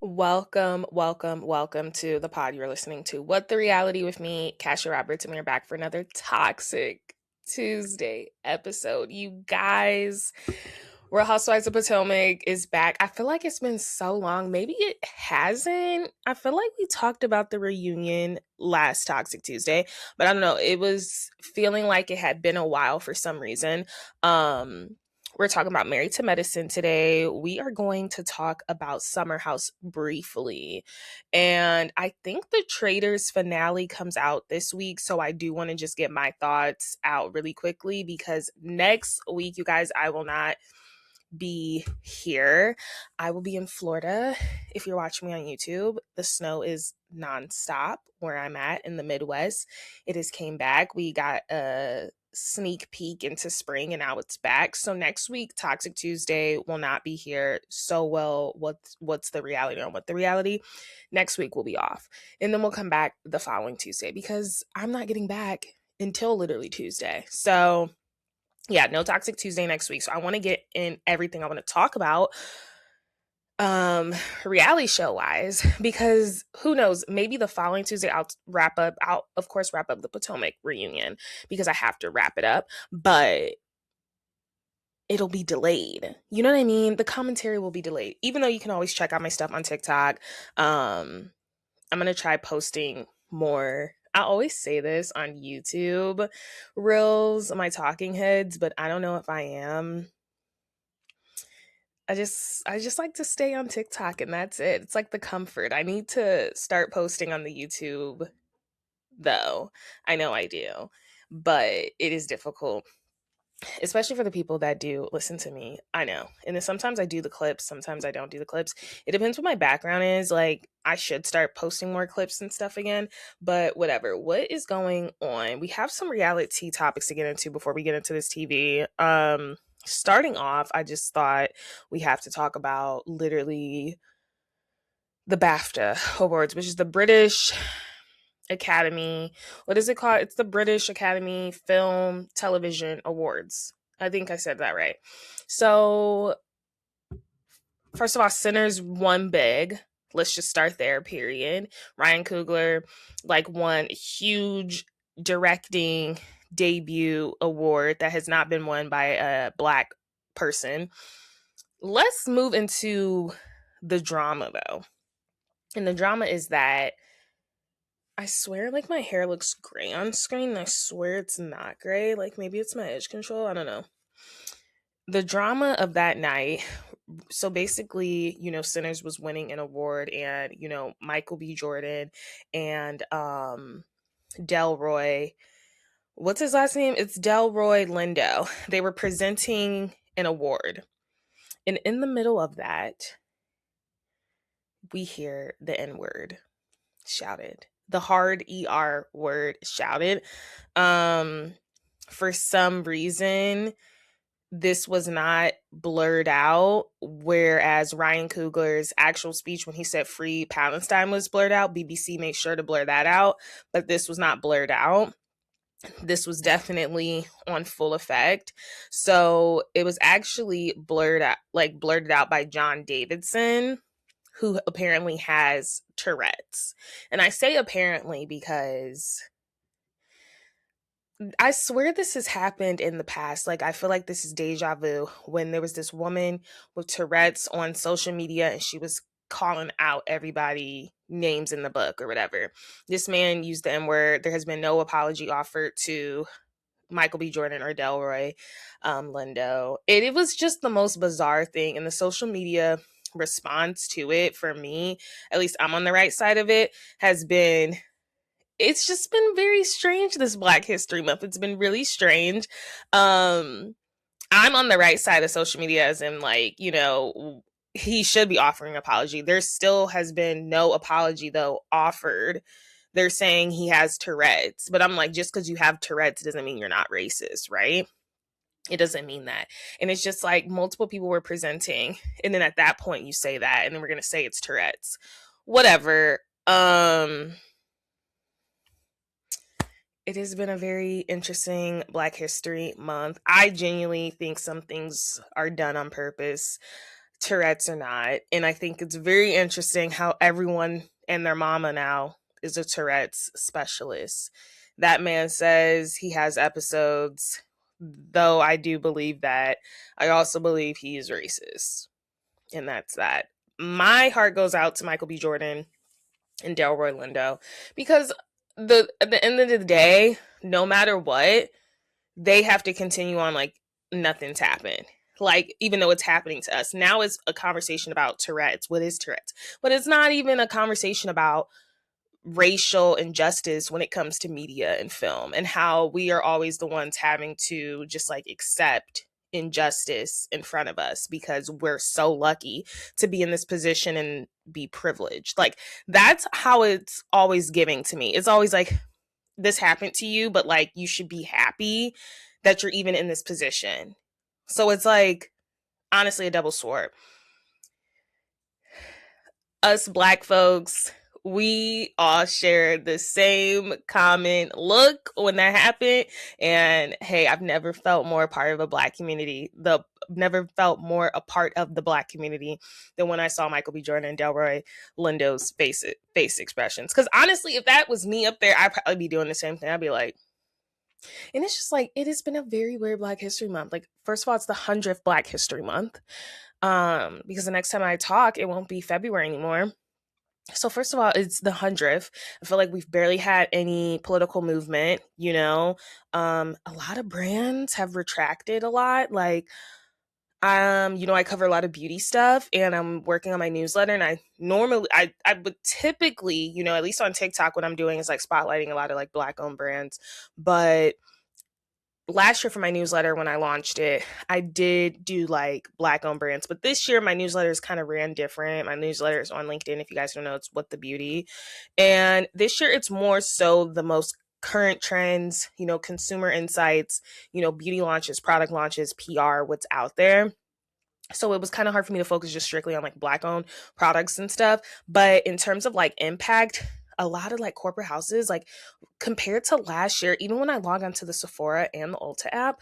Welcome to the pod you're listening to. What the Reality with me, Kasha Roberts, and we are back for another Toxic Tuesday episode. You guys, Real Housewives of Potomac is back. I feel like it's been so long. Maybe it hasn't. I feel like we talked about the reunion last Toxic Tuesday, but I don't know. It was feeling like it had been a while for some reason. We're talking about Married to Medicine today. We are going to talk about Summer House briefly. And I think the Traders finale comes out this week. So I do want to just get my thoughts out really quickly because next week, you guys, I will not be here. I will be in Florida. If you're watching me on YouTube, the snow is nonstop where I'm at in the Midwest. It has came back. We got a sneak peek into spring and now it's back. So next week, Toxic Tuesday will not be here. So well, what's the reality on what the reality? Next week will be off. And then we'll come back the following Tuesday because I'm not getting back until literally Tuesday. So yeah, no Toxic Tuesday next week. So I want to get in everything I want to talk about reality show wise, because who knows, maybe the following Tuesday I'll of course wrap up the Potomac reunion because I have to wrap it up, but it'll be delayed. You know what I mean? The commentary will be delayed, even though you can always check out my stuff on TikTok. I'm going to try posting more. I always say this on YouTube reels, my talking heads, but I don't know if I am. I just like to stay on TikTok and that's it. It's like the comfort. I need to start posting on the YouTube though. I know I do, but it is difficult, especially for the people that do listen to me. I know. And then sometimes I do the clips, sometimes I don't do the clips. It depends what my background is. Like, I should start posting more clips and stuff again, but whatever. What is going on? We have some reality topics to get into before we get into this TV. Starting off, I just thought we have to talk about literally the BAFTA Awards, which is the British Academy. What is it called? It's the British Academy Film Television Awards. I think I said that right. So, first of all, Sinners won big. Let's just start there, period. Ryan Coogler, won huge directing debut award that has not been won by a Black person. Let's move into the drama, though. And the drama is that I swear, my hair looks gray on screen. And I swear it's not gray. Maybe it's my edge control. I don't know. The drama of that night. So basically, Sinners was winning an award, and Michael B. Jordan and Delroy. What's his last name? It's Delroy Lindo. They were presenting an award, and in the middle of that, we hear the N word shouted. The hard ER word shouted. For some reason, this was not blurred out, whereas Ryan Coogler's actual speech when he said free Palestine was blurred out. BBC made sure to blur that out, but this was not blurred out. This was definitely on full effect. So it was actually blurted out by John Davidson, who apparently has Tourette's. And I say apparently because I swear this has happened in the past. I feel like this is deja vu when there was this woman with Tourette's on social media and she was calling out everybody names in the book or whatever. This man used the N word. There has been no apology offered to Michael B. Jordan or Delroy Lindo. It was just the most bizarre thing, and the social media response to it, for me, at least I'm on the right side of it, it's just been very strange this Black History Month. It's been really strange. I'm on the right side of social media, as in, he should be offering an apology. There still has been no apology, though, offered. They're saying he has Tourette's, but I'm like, just because you have Tourette's doesn't mean you're not racist, right? It doesn't mean that. And it's just multiple people were presenting, and then at that point you say that, and then we're going to say it's Tourette's. Whatever. It has been a very interesting Black History Month. I genuinely think some things are done on purpose Tourette's or not. And I think it's very interesting how everyone and their mama now is a Tourette's specialist. That man says he has episodes, though I do believe that. I also believe he is racist. And that's that. My heart goes out to Michael B. Jordan and Delroy Lindo because at the end of the day, no matter what, they have to continue on like nothing's happened. Like, even though it's happening to us. Now it's a conversation about Tourette's. What is Tourette's? But it's not even a conversation about racial injustice when it comes to media and film, and how we are always the ones having to just like accept injustice in front of us because we're so lucky to be in this position and be privileged. Like, that's how it's always giving to me. It's always like, this happened to you, but like, you should be happy that you're even in this position. So it's like, honestly, a double sword. Us Black folks, we all shared the same common look when that happened. And hey, I've never felt more a part of a Black community. Never felt more a part of the Black community than when I saw Michael B. Jordan and Delroy Lindo's face expressions. Because honestly, if that was me up there, I'd probably be doing the same thing. I'd be like, and it's just like, it has been a very weird Black History Month. Like, first of all, it's the 100th Black History Month. Because the next time I talk, it won't be February anymore. So first of all, it's the 100th. I feel like we've barely had any political movement, you know. A lot of brands have retracted a lot. Like, I cover a lot of beauty stuff and I'm working on my newsletter, and I would typically, at least on TikTok, what I'm doing is like spotlighting a lot of like Black owned brands. But last year for my newsletter, when I launched it, I did do like Black owned brands. But this year, my newsletters kind of ran different. My newsletter is on LinkedIn. If you guys don't know, it's What the Beauty. And this year, it's more so the most current trends, consumer insights, beauty launches, product launches, PR, what's out there. So it was kind of hard for me to focus just strictly on like Black owned products and stuff. But in terms of like impact, a lot of like corporate houses, like compared to last year, even when I log onto the Sephora and the Ulta app,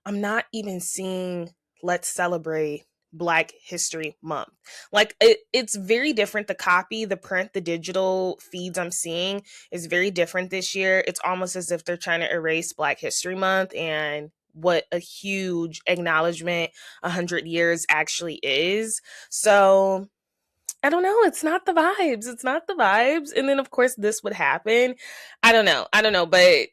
I'm not even seeing let's celebrate Black History Month. Like, it's very different. The copy, the print, the digital feeds I'm seeing is very different this year. It's almost as if they're trying to erase Black History Month and what a huge acknowledgement 100 years actually is. So I don't know. It's not the vibes. It's not the vibes. And then, of course, this would happen. I don't know. But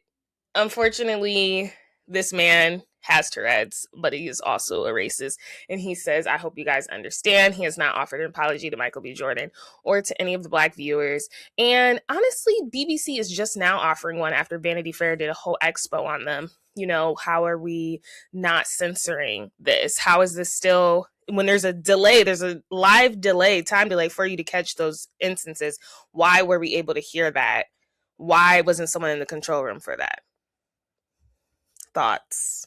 unfortunately, this man has Tourette's, but he is also a racist. And he says, I hope you guys understand. He has not offered an apology to Michael B. Jordan or to any of the Black viewers. And honestly, BBC is just now offering one after Vanity Fair did a whole expo on them. How are we not censoring this? How is this still, when there's a delay, there's a live delay, time delay for you to catch those instances? Why were we able to hear that? Why wasn't someone in the control room for that? Thoughts.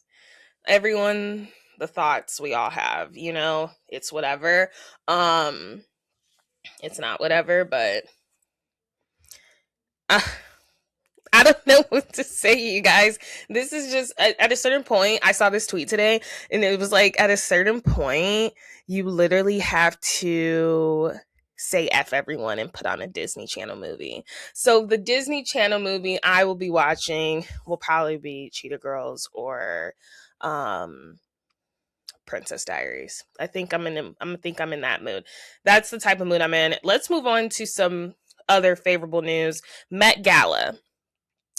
Everyone, the thoughts we all have, it's whatever. It's not whatever, but I don't know what to say, you guys. This is just, at a certain point, I saw this tweet today, and it was like, at a certain point, you literally have to say F everyone and put on a Disney Channel movie. So the Disney Channel movie I will be watching will probably be Cheetah Girls or Princess Diaries. I think I'm in that mood. That's the type of mood I'm in. Let's move on to some other favorable news. Met Gala.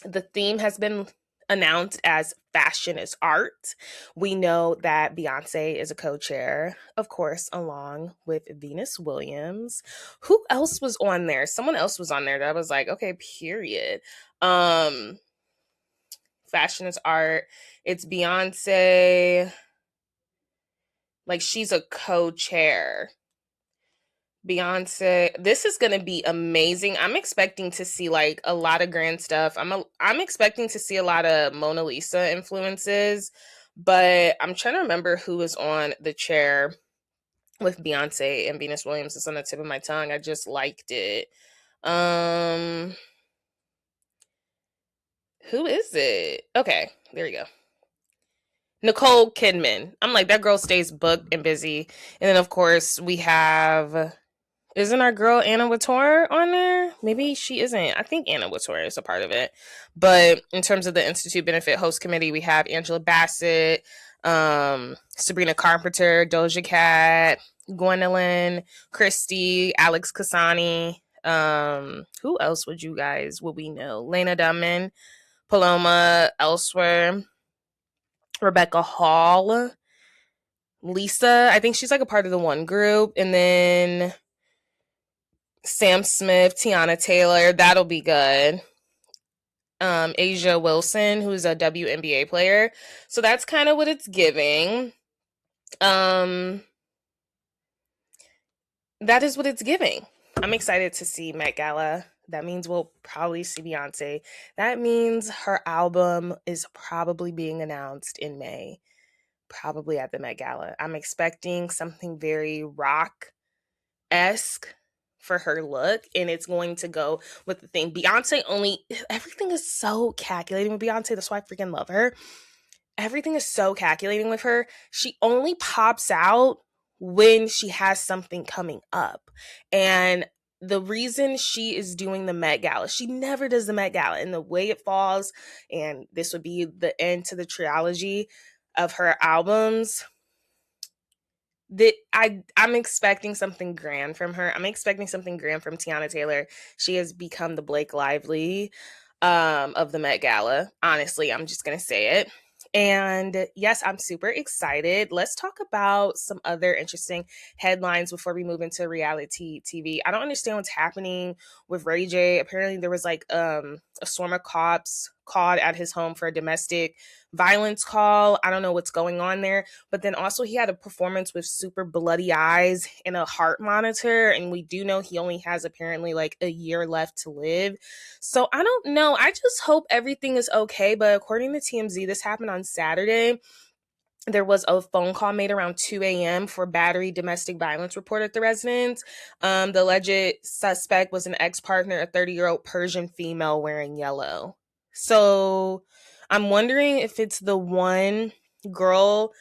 The theme has been announced as Fashion is Art. We know that Beyonce is a co-chair, of course, along with Venus Williams. Who else was on there? Someone else was on there that was like, okay, period. Fashion is Art. It's Beyonce. Like, she's a co-chair. Beyonce, this is going to be amazing. I'm expecting to see like a lot of grand stuff. I'm expecting to see a lot of Mona Lisa influences, but I'm trying to remember who was on the chair with Beyonce and Venus Williams. It's on the tip of my tongue. I just liked it. Who is it? Okay, there you go. Nicole Kidman. I'm like, that girl stays booked and busy. And then, of course, we have, isn't our girl Anna Wintour on there? Maybe she isn't. I think Anna Wintour is a part of it. But in terms of the Institute Benefit Host Committee, we have Angela Bassett, Sabrina Carpenter, Doja Cat, Gwendolyn, Christie, Alex Kasani. Who else would we know? Lena Dunham, Paloma Elsewhere, Rebecca Hall, Lisa. I think she's like a part of the one group. And then Sam Smith, Tiana Taylor. That'll be good. Asia Wilson, who's a WNBA player. So that's kind of what it's giving. That is what it's giving. I'm excited to see Met Gala. That means we'll probably see Beyonce. That means her album is probably being announced in May, probably at the Met Gala. I'm expecting something very rock-esque for her look, and it's going to go with the thing. Beyonce everything is so calculating with Beyonce. That's why I freaking love her. Everything is so calculating with her. She only pops out when she has something coming up. And the reason she is doing the Met Gala, she never does the Met Gala, and the way it falls, and this would be the end to the trilogy of her albums, that I'm expecting something grand from her. I'm expecting something grand from Tiana Taylor. She has become the Blake Lively of the Met Gala. Honestly, I'm just gonna say it. And yes, I'm super excited. Let's talk about some other interesting headlines before we move into reality TV. I don't understand what's happening with Ray J. Apparently, there was like a swarm of cops called at his home for a domestic violence call. I don't know what's going on there. But then also he had a performance with super bloody eyes and a heart monitor. And we do know he only has apparently like a year left to live. So I don't know. I just hope everything is okay. But according to TMZ, this happened on Saturday. There was a phone call made around 2 a.m. for battery domestic violence report at the residence. The alleged suspect was an ex-partner, a 30-year-old Persian female wearing yellow. So I'm wondering if it's the one girl,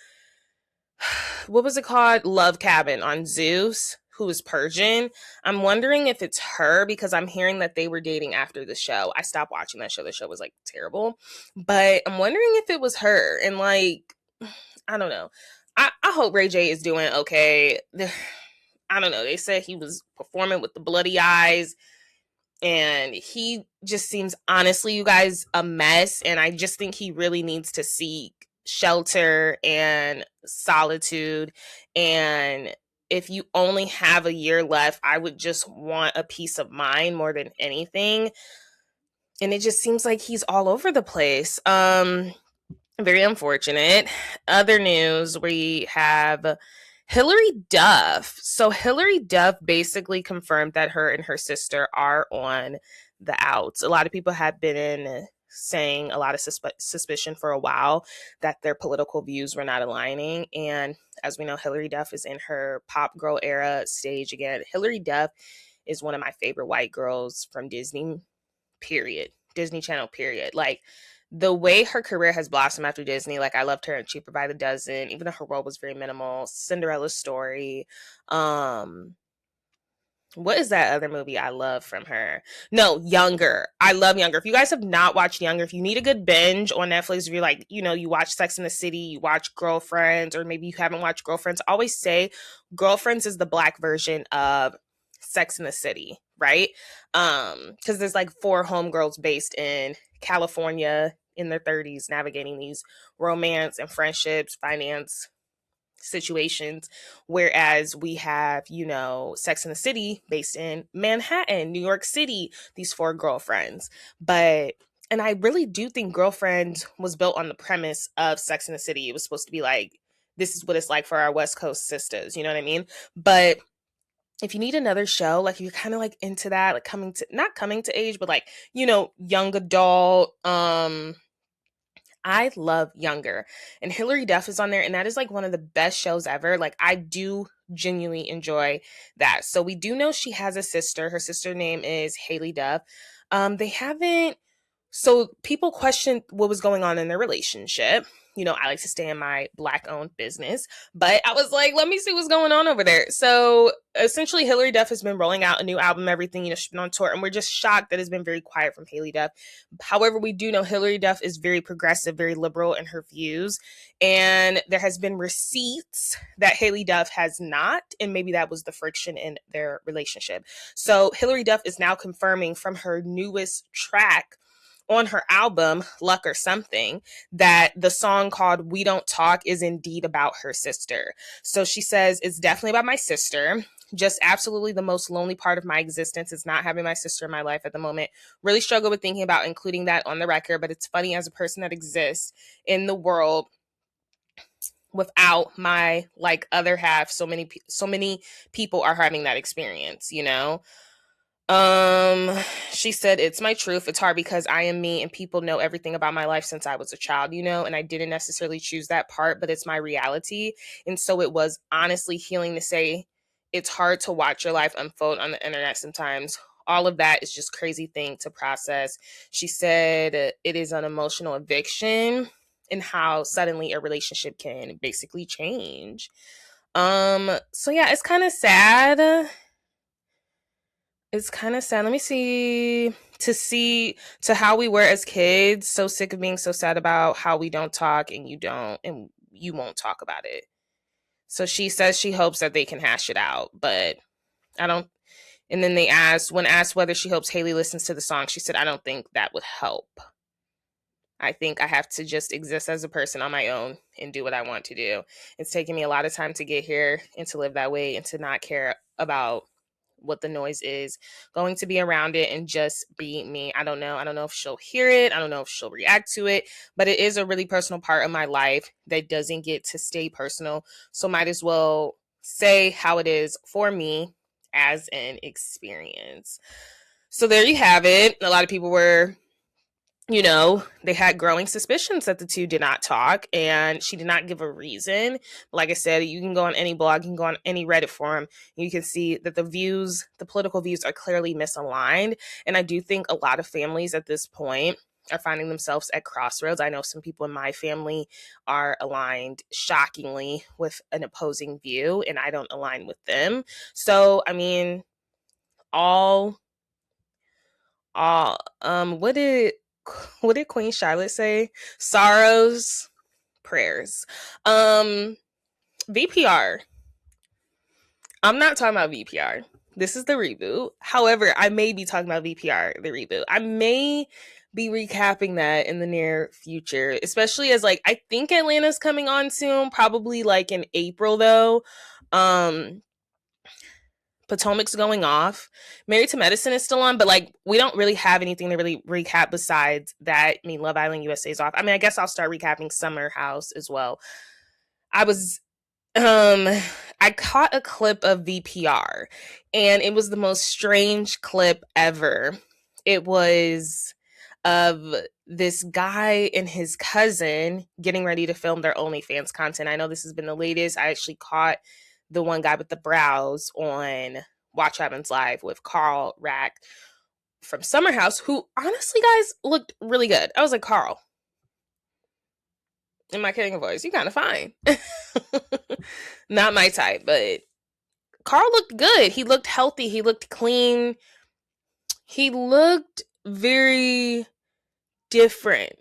what was it called? Love Cabin on Zeus, who is Persian. I'm wondering if it's her because I'm hearing that they were dating after the show. I stopped watching that show. The show was like terrible. But I'm wondering if it was her. And like, I don't know. I hope Ray J is doing okay. I don't know. They said he was performing with the bloody eyes. And he just seems, honestly, you guys, a mess. And I just think he really needs to seek shelter and solitude. And if you only have a year left, I would just want a peace of mind more than anything. And it just seems like he's all over the place. Very unfortunate. Other news, we have Hilary Duff. So Hilary Duff basically confirmed that her and her sister are on the outs. A lot of people have been saying a lot of suspicion for a while that their political views were not aligning. And as we know, Hilary Duff is in her pop girl era stage again. Hilary Duff is one of my favorite white girls from Disney, period. Disney Channel, period. Like, the way her career has blossomed after Disney, like I loved her in Cheaper by the Dozen, even though her role was very minimal. Cinderella's Story. What is that other movie I love from her? No, Younger. I love Younger. If you guys have not watched Younger, if you need a good binge on Netflix, if you're like, you watch Sex and the City, you watch Girlfriends, or maybe you haven't watched Girlfriends, I always say Girlfriends is the Black version of Sex and the City, right? Because there's like 4 homegirls based in California in their 30s navigating these romance and friendships, finance situations, whereas we have Sex and the City based in Manhattan, New York City, these 4 girlfriends. And I really do think Girlfriend was built on the premise of Sex and the City. It was supposed to be like, this is what it's like for our West Coast sisters, you know what I mean? But if you need another show, like you're kind of like into that, like not coming to age, but like, young adult, I love Younger, and Hilary Duff is on there, and that is like one of the best shows ever. Like, I do genuinely enjoy that. So we do know she has a sister. Her sister name is Haley Duff. They haven't So people questioned what was going on in their relationship. You know, I like to stay in my Black owned business, but I was like, let me see what's going on over there. So essentially, Hilary Duff has been rolling out a new album, everything, you know, she's been on tour, and we're just shocked that it's been very quiet from Haley Duff. However, we do know Hilary Duff is very progressive, very liberal in her views, and there has been receipts that Haley Duff has not, and maybe that was the friction in their relationship. So Hilary Duff is now confirming from her newest track on her album, Luck or Something, that the song called We Don't Talk is indeed about her sister. So she says, it's definitely about my sister. Just absolutely the most lonely part of my existence is not having my sister in my life at the moment. Really struggle with thinking about including that on the record, but it's funny as a person that exists in the world without my like other half, so many people are having that experience, you know. She said, it's my truth. It's hard because I am me and people know everything about my life since I was a child, you know, and I didn't necessarily choose that part, but it's my reality. And so it was honestly healing to say it's hard to watch your life unfold on the internet sometimes. All of that is just crazy thing to process. She said it is an emotional eviction and how suddenly a relationship can basically change. So yeah, it's kind of sad. It's kind of sad. Let me see to how we were as kids, so sick of being so sad about how we don't talk and you won't talk about it. So she says she hopes that they can hash it out, but I don't. And then when asked whether she hopes Haley listens to the song, she said, I don't think that would help. I think I have to just exist as a person on my own and do what I want to do. It's taken me a lot of time to get here and to live that way and to not care about what the noise is, going to be around it and just be me. I don't know. I don't know if she'll hear it. I don't know if she'll react to it, but it is a really personal part of my life that doesn't get to stay personal. So might as well say how it is for me as an experience. So there you have it. A lot of people were, you know, they had growing suspicions that the two did not talk, and she did not give a reason. Like I said, you can go on any blog, you can go on any Reddit forum, you can see that the political views are clearly misaligned. And I do think a lot of families at this point are finding themselves at crossroads. I know some people in my family are aligned shockingly with an opposing view, and I don't align with them. So, I mean, all what did Queen Charlotte say? Sorrows, prayers. VPR. I'm not talking about VPR. This is the reboot. However, I may be talking about VPR, the reboot. I may be recapping that in the near future, especially as like I think Atlanta's coming on soon, probably like in April though. Potomac's going off. Married to Medicine is still on, but like we don't really have anything to really recap besides that. I mean, Love Island USA is off. I mean, I guess I'll start recapping Summer House as well. I was I caught a clip of VPR and it was the most strange clip ever. It was of this guy and his cousin getting ready to film their OnlyFans content. I know this has been the latest. I actually caught the one guy with the brows on Watch Happens Live with Carl Rack from Summer House, who honestly, guys, looked really good. I was like, Carl, in my kidding voice, you kind of fine. Not my type, but Carl looked good. He looked healthy. He looked clean. He looked very different.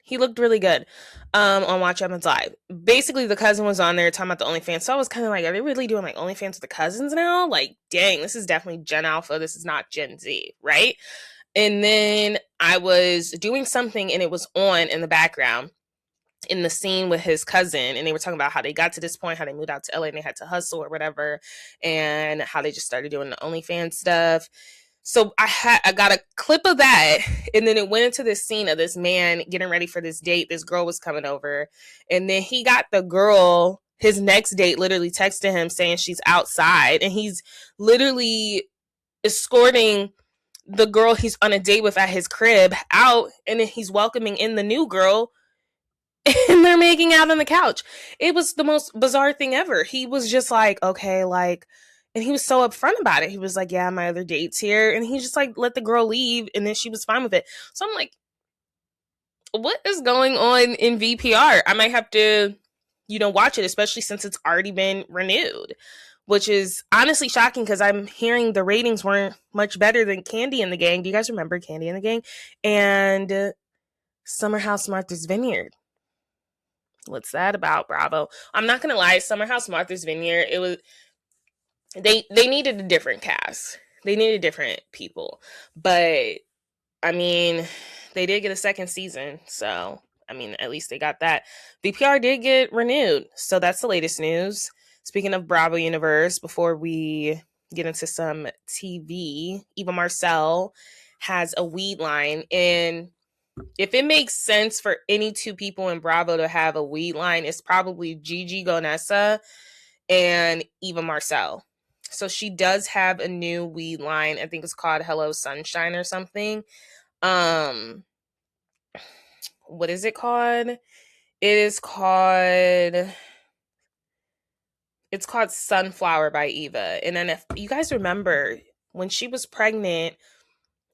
He looked really good on Watch Happens Live. Basically, the cousin was on there talking about the OnlyFans. So I was kind of like, are they really doing like OnlyFans with the cousins now? Like, dang, this is definitely Gen Alpha. This is not Gen Z, right? And then I was doing something and it was on in the background in the scene with his cousin, and they were talking about how they got to this point, how they moved out to LA and they had to hustle or whatever, and how they just started doing the OnlyFans stuff. So I got a clip of that, and then it went into this scene of this man getting ready for this date. This girl was coming over, and then he got the girl, his next date, literally texted him saying she's outside, and he's literally escorting the girl he's on a date with at his crib out, and then he's welcoming in the new girl, and they're making out on the couch. It was the most bizarre thing ever. He was just like, okay, like, and he was so upfront about it. He was like, yeah, my other date's here. And he just like let the girl leave, and then she was fine with it. So I'm like, what is going on in VPR? I might have to, watch it, especially since it's already been renewed, which is honestly shocking because I'm hearing the ratings weren't much better than Candy and the Gang. Do you guys remember Candy and the Gang? And Summer House Martha's Vineyard. What's that about, Bravo? I'm not gonna lie, Summer House Martha's Vineyard, it was they needed a different cast. They needed different people. But I mean, they did get a second season, so I mean, at least they got that. VPR did get renewed, so that's the latest news. Speaking of Bravo Universe, before we get into some TV, Eva Marcel has a weed line, and if it makes sense for any two people in Bravo to have a weed line, it's probably Gigi Gonessa and Eva Marcel. So she does have a new weed line. I think it's called Hello Sunshine or something. What is it called? It's called Sunflower by Eva. And then if you guys remember when she was pregnant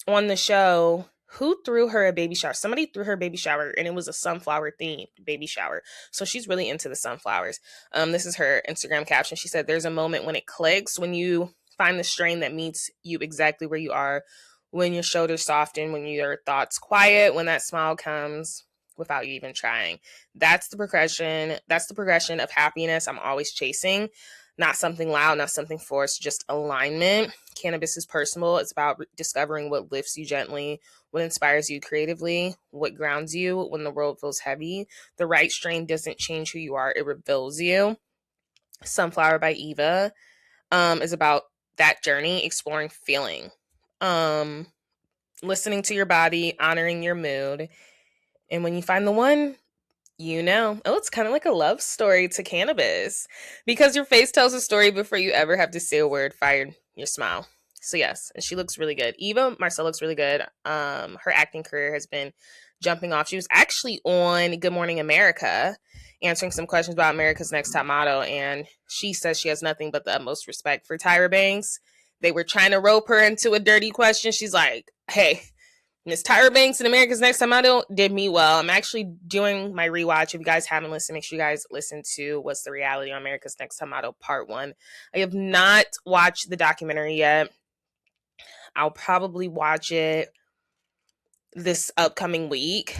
on the show, who threw her a baby shower? Somebody threw her a baby shower, and it was a sunflower themed baby shower. So she's really into the sunflowers. This is her Instagram caption. She said, "There's a moment when it clicks, when you find the strain that meets you exactly where you are, when your shoulders soften, when your thoughts quiet, when that smile comes without you even trying." That's the progression. That's the progression of happiness I'm always chasing. Not something loud, not something forced, just alignment. Cannabis is personal. It's about discovering what lifts you gently, what inspires you creatively, what grounds you when the world feels heavy. The right strain doesn't change who you are, it reveals you. Sunflower by Eva is about that journey, exploring feeling. Listening to your body, honoring your mood. And when you find the one, it's kind of like a love story to cannabis, because your face tells a story before you ever have to say a word, fired your smile. So yes, and she looks really good. Eva Marcel looks really good. Her acting career has been jumping off. She was actually on Good Morning America answering some questions about America's Next Top Model, and she says she has nothing but the utmost respect for Tyra Banks. They were trying to rope her into a dirty question. She's like, "Hey, Miss Tyra Banks in America's Next Top Model did me well." I'm actually doing my rewatch. If you guys haven't listened, make sure you guys listen to What's the Reality on America's Next Top Model Part 1. I have not watched the documentary yet. I'll probably watch it this upcoming week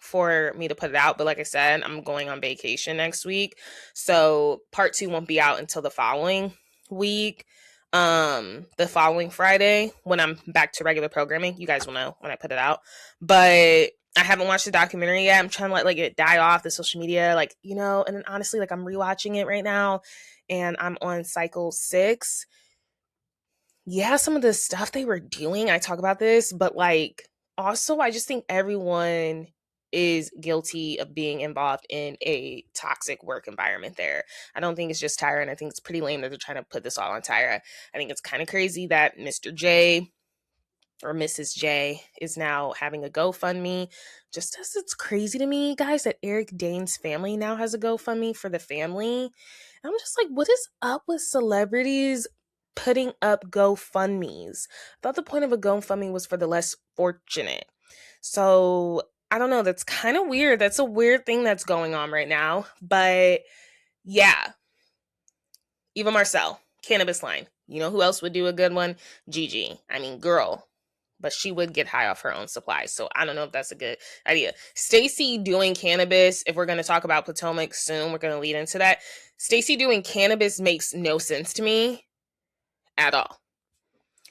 for me to put it out. But like I said, I'm going on vacation next week. So Part 2 won't be out until the following week. The following Friday when I'm back to regular programming. You guys will know when I put it out. But I haven't watched the documentary yet. I'm trying to let it die off the social media, and then honestly, I'm rewatching it right now and I'm on cycle 6. Yeah, some of the stuff they were doing, I talk about this, but also I just think everyone is guilty of being involved in a toxic work environment there. I don't think it's just Tyra, and I think it's pretty lame that they're trying to put this all on Tyra. I think it's kind of crazy that Mr. J or Mrs. J is now having a GoFundMe. Just as it's crazy to me, guys, that Eric Dane's family now has a GoFundMe for the family. I'm just like, what is up with celebrities putting up GoFundMes? I thought the point of a GoFundMe was for the less fortunate. So I don't know. That's kind of weird. That's a weird thing that's going on right now. But yeah, Eva Marcel, cannabis line. You know who else would do a good one? Gigi. I mean, girl. But she would get high off her own supply. So I don't know if that's a good idea. Stacey doing cannabis, if we're going to talk about Potomac soon, we're going to lead into that. Stacey doing cannabis makes no sense to me at all.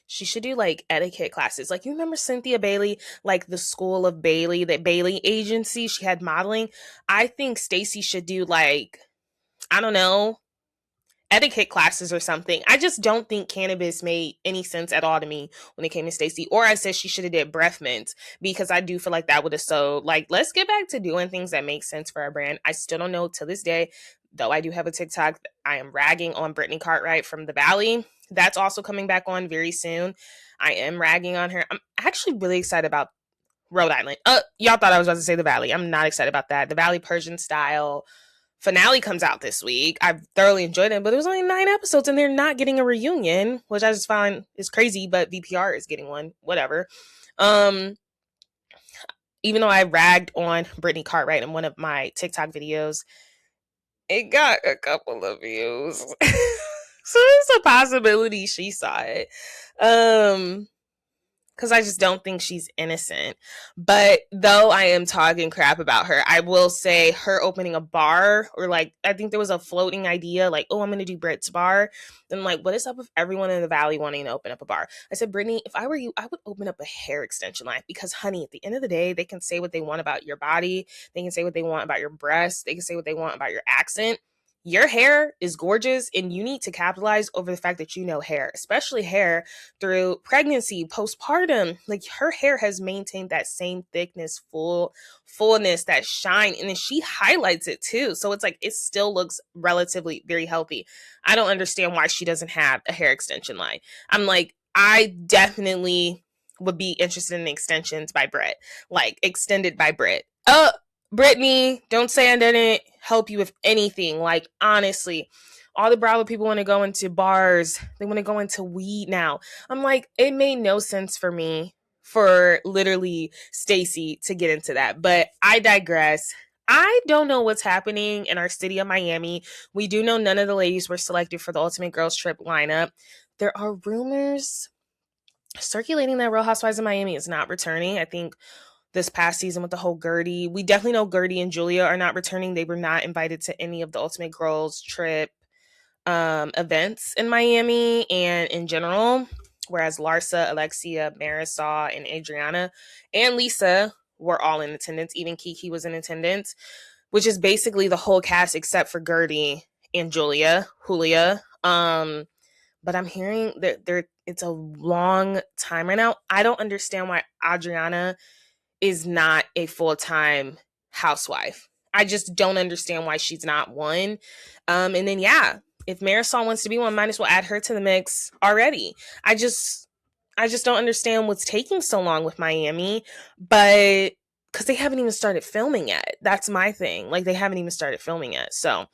She should do etiquette classes. You remember Cynthia Bailey, the School of Bailey, that Bailey agency, she had modeling. I think Stacey should do I don't know, etiquette classes or something. I just don't think cannabis made any sense at all to me when it came to Stacey. Or I said she should have did breath mints, because I do feel like that would have sewed. Let's get back to doing things that make sense for our brand. I still don't know to this day, though I do have a TikTok. I am ragging on Brittany Cartwright from The Valley. That's also coming back on very soon. I am ragging on her. I'm actually really excited about Rhode Island. Y'all thought I was about to say The Valley. I'm not excited about that. The Valley Persian Style finale comes out this week. I've thoroughly enjoyed it, but it was only 9 episodes and they're not getting a reunion, which I just find is crazy, but VPR is getting one. Whatever. even though I ragged on Brittany Cartwright in one of my TikTok videos, it got a couple of views. So it's a possibility she saw it. Because I just don't think she's innocent. But though I am talking crap about her, I will say her opening a bar, or like, I think there was a floating idea, like, oh, I'm going to do Brit's bar. Then, like, what is up with everyone in the Valley wanting to open up a bar? I said, Brittany, if I were you, I would open up a hair extension line, because, honey, at the end of the day, they can say what they want about your body. They can say what they want about your breasts. They can say what they want about your accent. Your hair is gorgeous, and you need to capitalize over the fact that you know hair, especially hair through pregnancy, postpartum. Like, her hair has maintained that same thickness, fullness, that shine, and then she highlights it too. So it's like, it still looks relatively very healthy. I don't understand why she doesn't have a hair extension line. I'm like, I definitely would be interested in extensions by Brit, like extended by Brit. Brittany, don't say I didn't help you with anything. Like, honestly, all the Bravo people want to go into bars. They want to go into weed now. I'm like, it made no sense for me for literally Stacey to get into that. But I digress. I don't know what's happening in our city of Miami. We do know none of the ladies were selected for the Ultimate Girls Trip lineup. There are rumors circulating that Real Housewives of Miami is not returning. I think this past season with the whole Gertie. We definitely know Gertie and Julia are not returning. They were not invited to any of the Ultimate Girls Trip events in Miami and in general. Whereas Larsa, Alexia, Marisol, and Adriana and Lisa were all in attendance. Even Kiki was in attendance, which is basically the whole cast except for Gertie and Julia. But I'm hearing that it's a long time right now. I don't understand why Adriana is not a full-time housewife. I just don't understand why she's not one. And then, yeah, if Marisol wants to be one, might as well add her to the mix already. I just don't understand what's taking so long with Miami, but because they haven't even started filming yet. That's my thing. Like, they haven't even started filming yet. So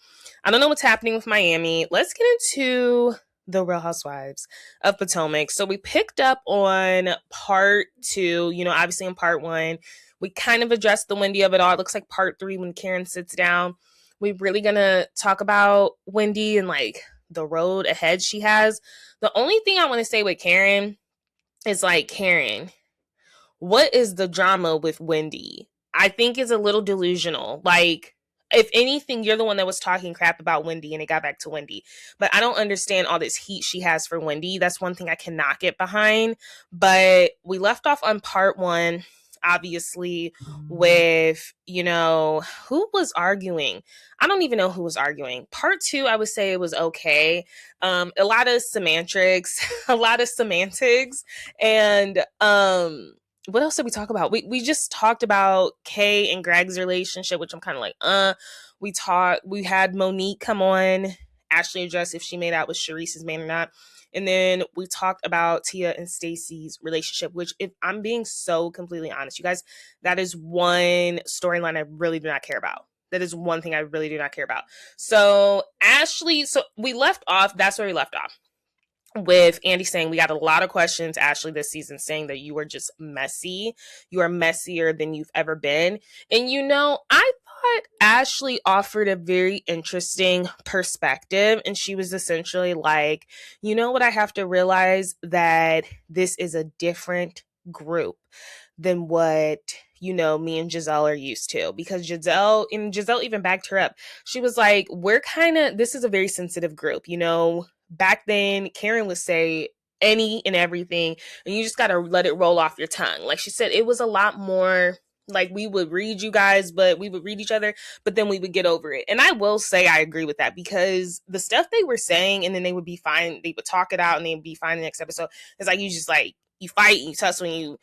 I don't know what's happening with Miami. Let's get into the Real Housewives of Potomac. So we picked up on part 2, obviously in part 1, we kind of addressed the Wendy of it all. It looks like part 3, when Karen sits down, we're really going to talk about Wendy and like the road ahead she has. The only thing I want to say with Karen is, like, Karen, what is the drama with Wendy? I think is a little delusional. Like, if anything, you're the one that was talking crap about Wendy and it got back to Wendy. But I don't understand all this heat she has for Wendy. That's one thing I cannot get behind. But we left off on part 1, obviously, with, who was arguing? I don't even know who was arguing. Part 2, I would say it was okay. A lot of semantics, and what else did we talk about? We just talked about Kay and Greg's relationship, which I'm kind of like, we had Monique come on, Ashley addressed if she made out with Sharice's man or not. And then we talked about Tia and Stacey's relationship, which, if I'm being so completely honest, you guys, that is one storyline I really do not care about. That is one thing I really do not care about. So we left off, that's where we left off, with Andy saying, we got a lot of questions, Ashley, this season, saying that you are just messy. You are messier than you've ever been. And, I thought Ashley offered a very interesting perspective. And she was essentially like, what I have to realize, that this is a different group than what, me and Giselle are used to. Because Giselle even backed her up. She was like, this is a very sensitive group, Back then, Karen would say any and everything, and you just got to let it roll off your tongue. Like she said, it was a lot more like, we would read you guys, but we would read each other, but then we would get over it. And I will say I agree with that, because the stuff they were saying, and then they would be fine, they would talk it out and they'd be fine the next episode. It's like, you just like, you fight and you tussle and you...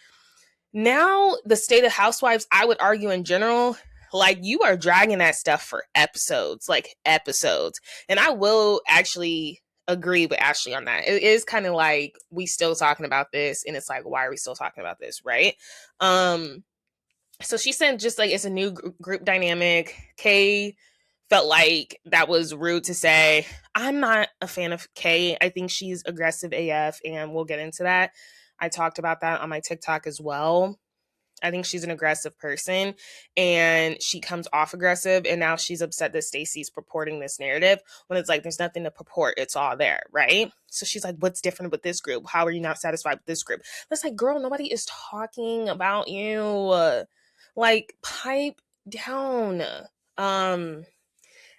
Now, the state of Housewives, I would argue in general, like, you are dragging that stuff for episodes. And I will actually agree with Ashley on that. It is kind of like, we still talking about this, and it's like, why are we still talking about this, right? So she said, just like, it's a new group dynamic. Kay felt like that was rude to say. I'm not a fan of Kay. I think she's aggressive AF, and we'll get into that. I talked about that on my TikTok as well. I think she's an aggressive person, and she comes off aggressive, and now she's upset that Stacey's purporting this narrative when it's like there's nothing to purport. It's all there, right? So she's like, what's different with this group? How are you not satisfied with this group? That's like, girl, nobody is talking about you. Like, pipe down. Um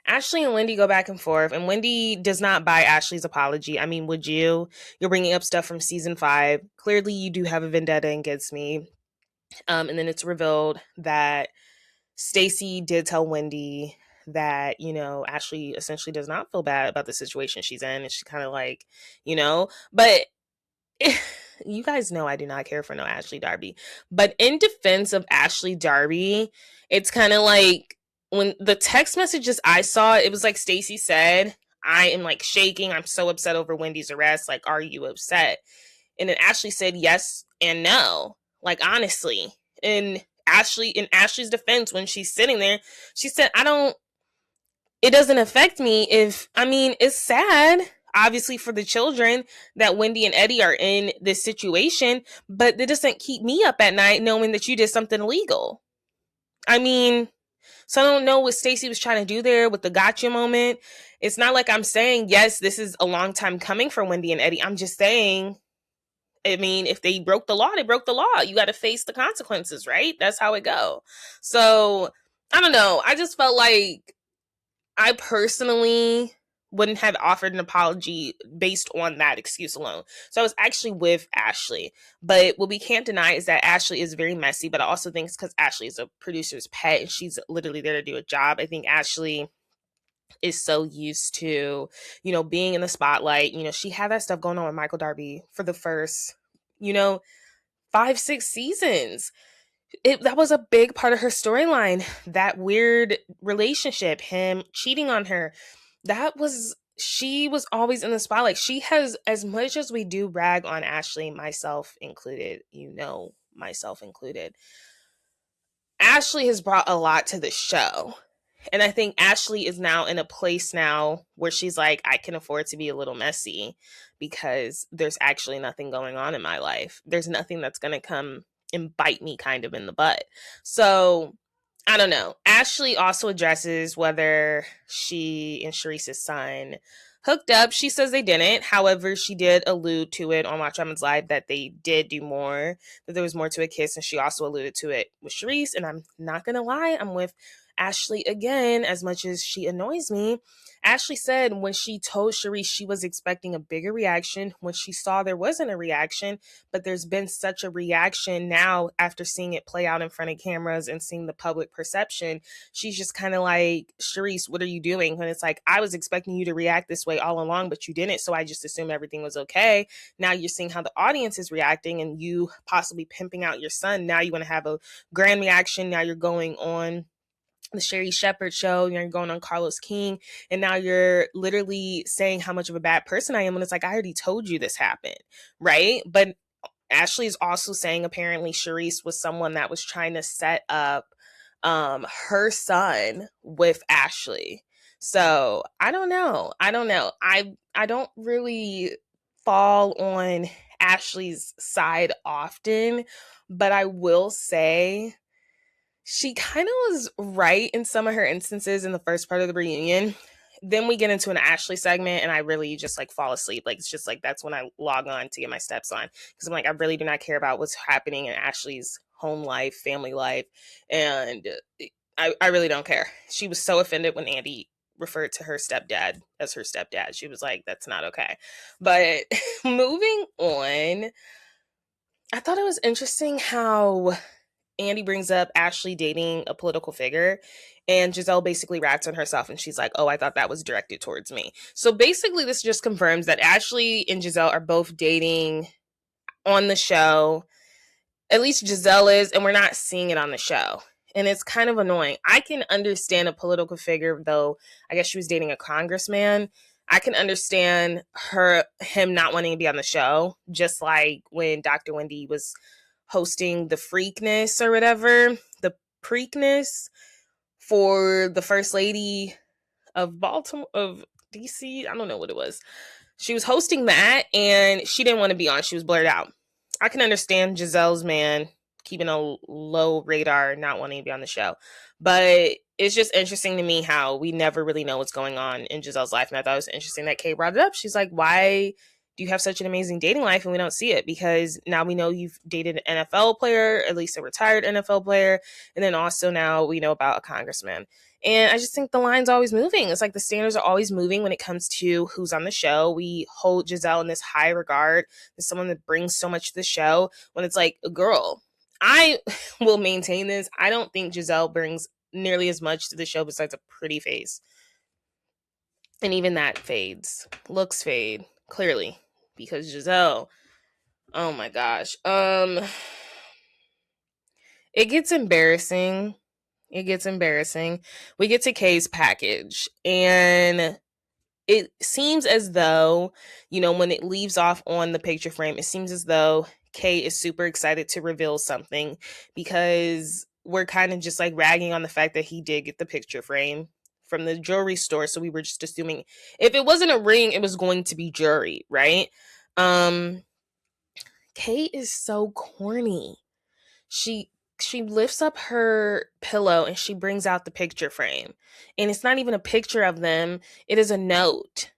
Ashley and Wendy go back and forth, and Wendy does not buy Ashley's apology. I mean, would you? You're bringing up stuff from season 5. Clearly, you do have a vendetta against me. And then it's revealed that Stacey did tell Wendy that, Ashley essentially does not feel bad about the situation she's in. And she's kind of like, but you guys know I do not care for no Ashley Darby. But in defense of Ashley Darby, it's kind of like when the text messages I saw, it was like Stacey said, I am like shaking. I'm so upset over Wendy's arrest. Like, are you upset? And then Ashley said yes and no. Like, honestly. In Ashley's defense, when she's sitting there, she said, it doesn't affect me it's sad, obviously, for the children that Wendy and Eddie are in this situation, but it doesn't keep me up at night knowing that you did something illegal. So I don't know what Stacey was trying to do there with the gotcha moment. It's not like I'm saying, yes, this is a long time coming for Wendy and Eddie. I'm just saying, if they broke the law, they broke the law. You got to face the consequences, right? That's how it go. So, I don't know. I just felt like I personally wouldn't have offered an apology based on that excuse alone. So I was actually with Ashley. But what we can't deny is that Ashley is very messy, but I also think it's because Ashley is a producer's pet and she's literally there to do a job. I think Ashley is so used to, being in the spotlight. She had that stuff going on with Michael Darby for the first, 5-6 seasons. That was a big part of her storyline. That weird relationship, him cheating on her. She was always in the spotlight. She has, as much as we do rag on Ashley, myself included, myself included, Ashley has brought a lot to the show. And I think Ashley is now in a place now where she's like, I can afford to be a little messy because there's actually nothing going on in my life. There's nothing that's going to come and bite me kind of in the butt. So I don't know. Ashley also addresses whether she and Charisse's son hooked up. She says they didn't. However, she did allude to it on Watch Women's Live that they did do more, that there was more to a kiss. And she also alluded to it with Charisse. And I'm not going to lie, I'm with Ashley again, as much as she annoys me. Ashley said when she told Charisse she was expecting a bigger reaction, when she saw there wasn't a reaction, but there's been such a reaction now after seeing it play out in front of cameras and seeing the public perception, she's just kind of like, Charisse, what are you doing? When it's like, I was expecting you to react this way all along, but you didn't, so I just assumed everything was okay. Now you're seeing how the audience is reacting and you possibly pimping out your son. Now you want to have a grand reaction. Now you're going on the Sherry Shepherd show, you're going on Carlos King, and now you're literally saying how much of a bad person I am when it's like, I already told you this happened, right? But Ashley is also saying apparently Charisse was someone that was trying to set up her son with Ashley. So I don't know. I don't really fall on Ashley's side often, but I will say she kind of was right in some of her instances in the first part of the reunion. Then we get into an Ashley segment and I really just like fall asleep. Like, it's just like, that's when I log on to get my steps on. Because I'm like, I really do not care about what's happening in Ashley's home life, family life. And I really don't care. She was so offended when Andy referred to her stepdad as her stepdad. She was like, that's not okay. But moving on, I thought it was interesting how Andy brings up Ashley dating a political figure, and Giselle basically rats on herself and she's like, oh, I thought that was directed towards me. So basically this just confirms that Ashley and Giselle are both dating on the show. At least Giselle is, and we're not seeing it on the show. And it's kind of annoying. I can understand a political figure, though. I guess she was dating a congressman. I can understand him not wanting to be on the show, just like when Dr. Wendy was hosting the Freakness or whatever, the Preakness for the First Lady of Baltimore, of DC. I don't know what it was. She was hosting that and she didn't want to be on. She was blurred out. I can understand Giselle's man keeping a low radar, not wanting to be on the show. But it's just interesting to me how we never really know what's going on in Giselle's life. And I thought it was interesting that Kay brought it up. She's like, why do you have such an amazing dating life and we don't see it? Because now we know you've dated an NFL player, at least a retired NFL player. And then also now we know about a congressman. And I just think the line's always moving. It's like the standards are always moving when it comes to who's on the show. We hold Giselle in this high regard as someone that brings so much to the show, when it's like, girl, I will maintain this. I don't think Giselle brings nearly as much to the show besides a pretty face. And even that fades. Looks fade, clearly. Because Giselle, oh my gosh. It gets embarrassing. It gets embarrassing. We get to Kay's package, and it seems as though, when it leaves off on the picture frame, it seems as though Kay is super excited to reveal something, because we're kind of just like ragging on the fact that he did get the picture frame from the jewelry store. So we were just assuming if it wasn't a ring, it was going to be jewelry, right? Kay is so corny. She lifts up her pillow and she brings out the picture frame. And it's not even a picture of them. It is a note.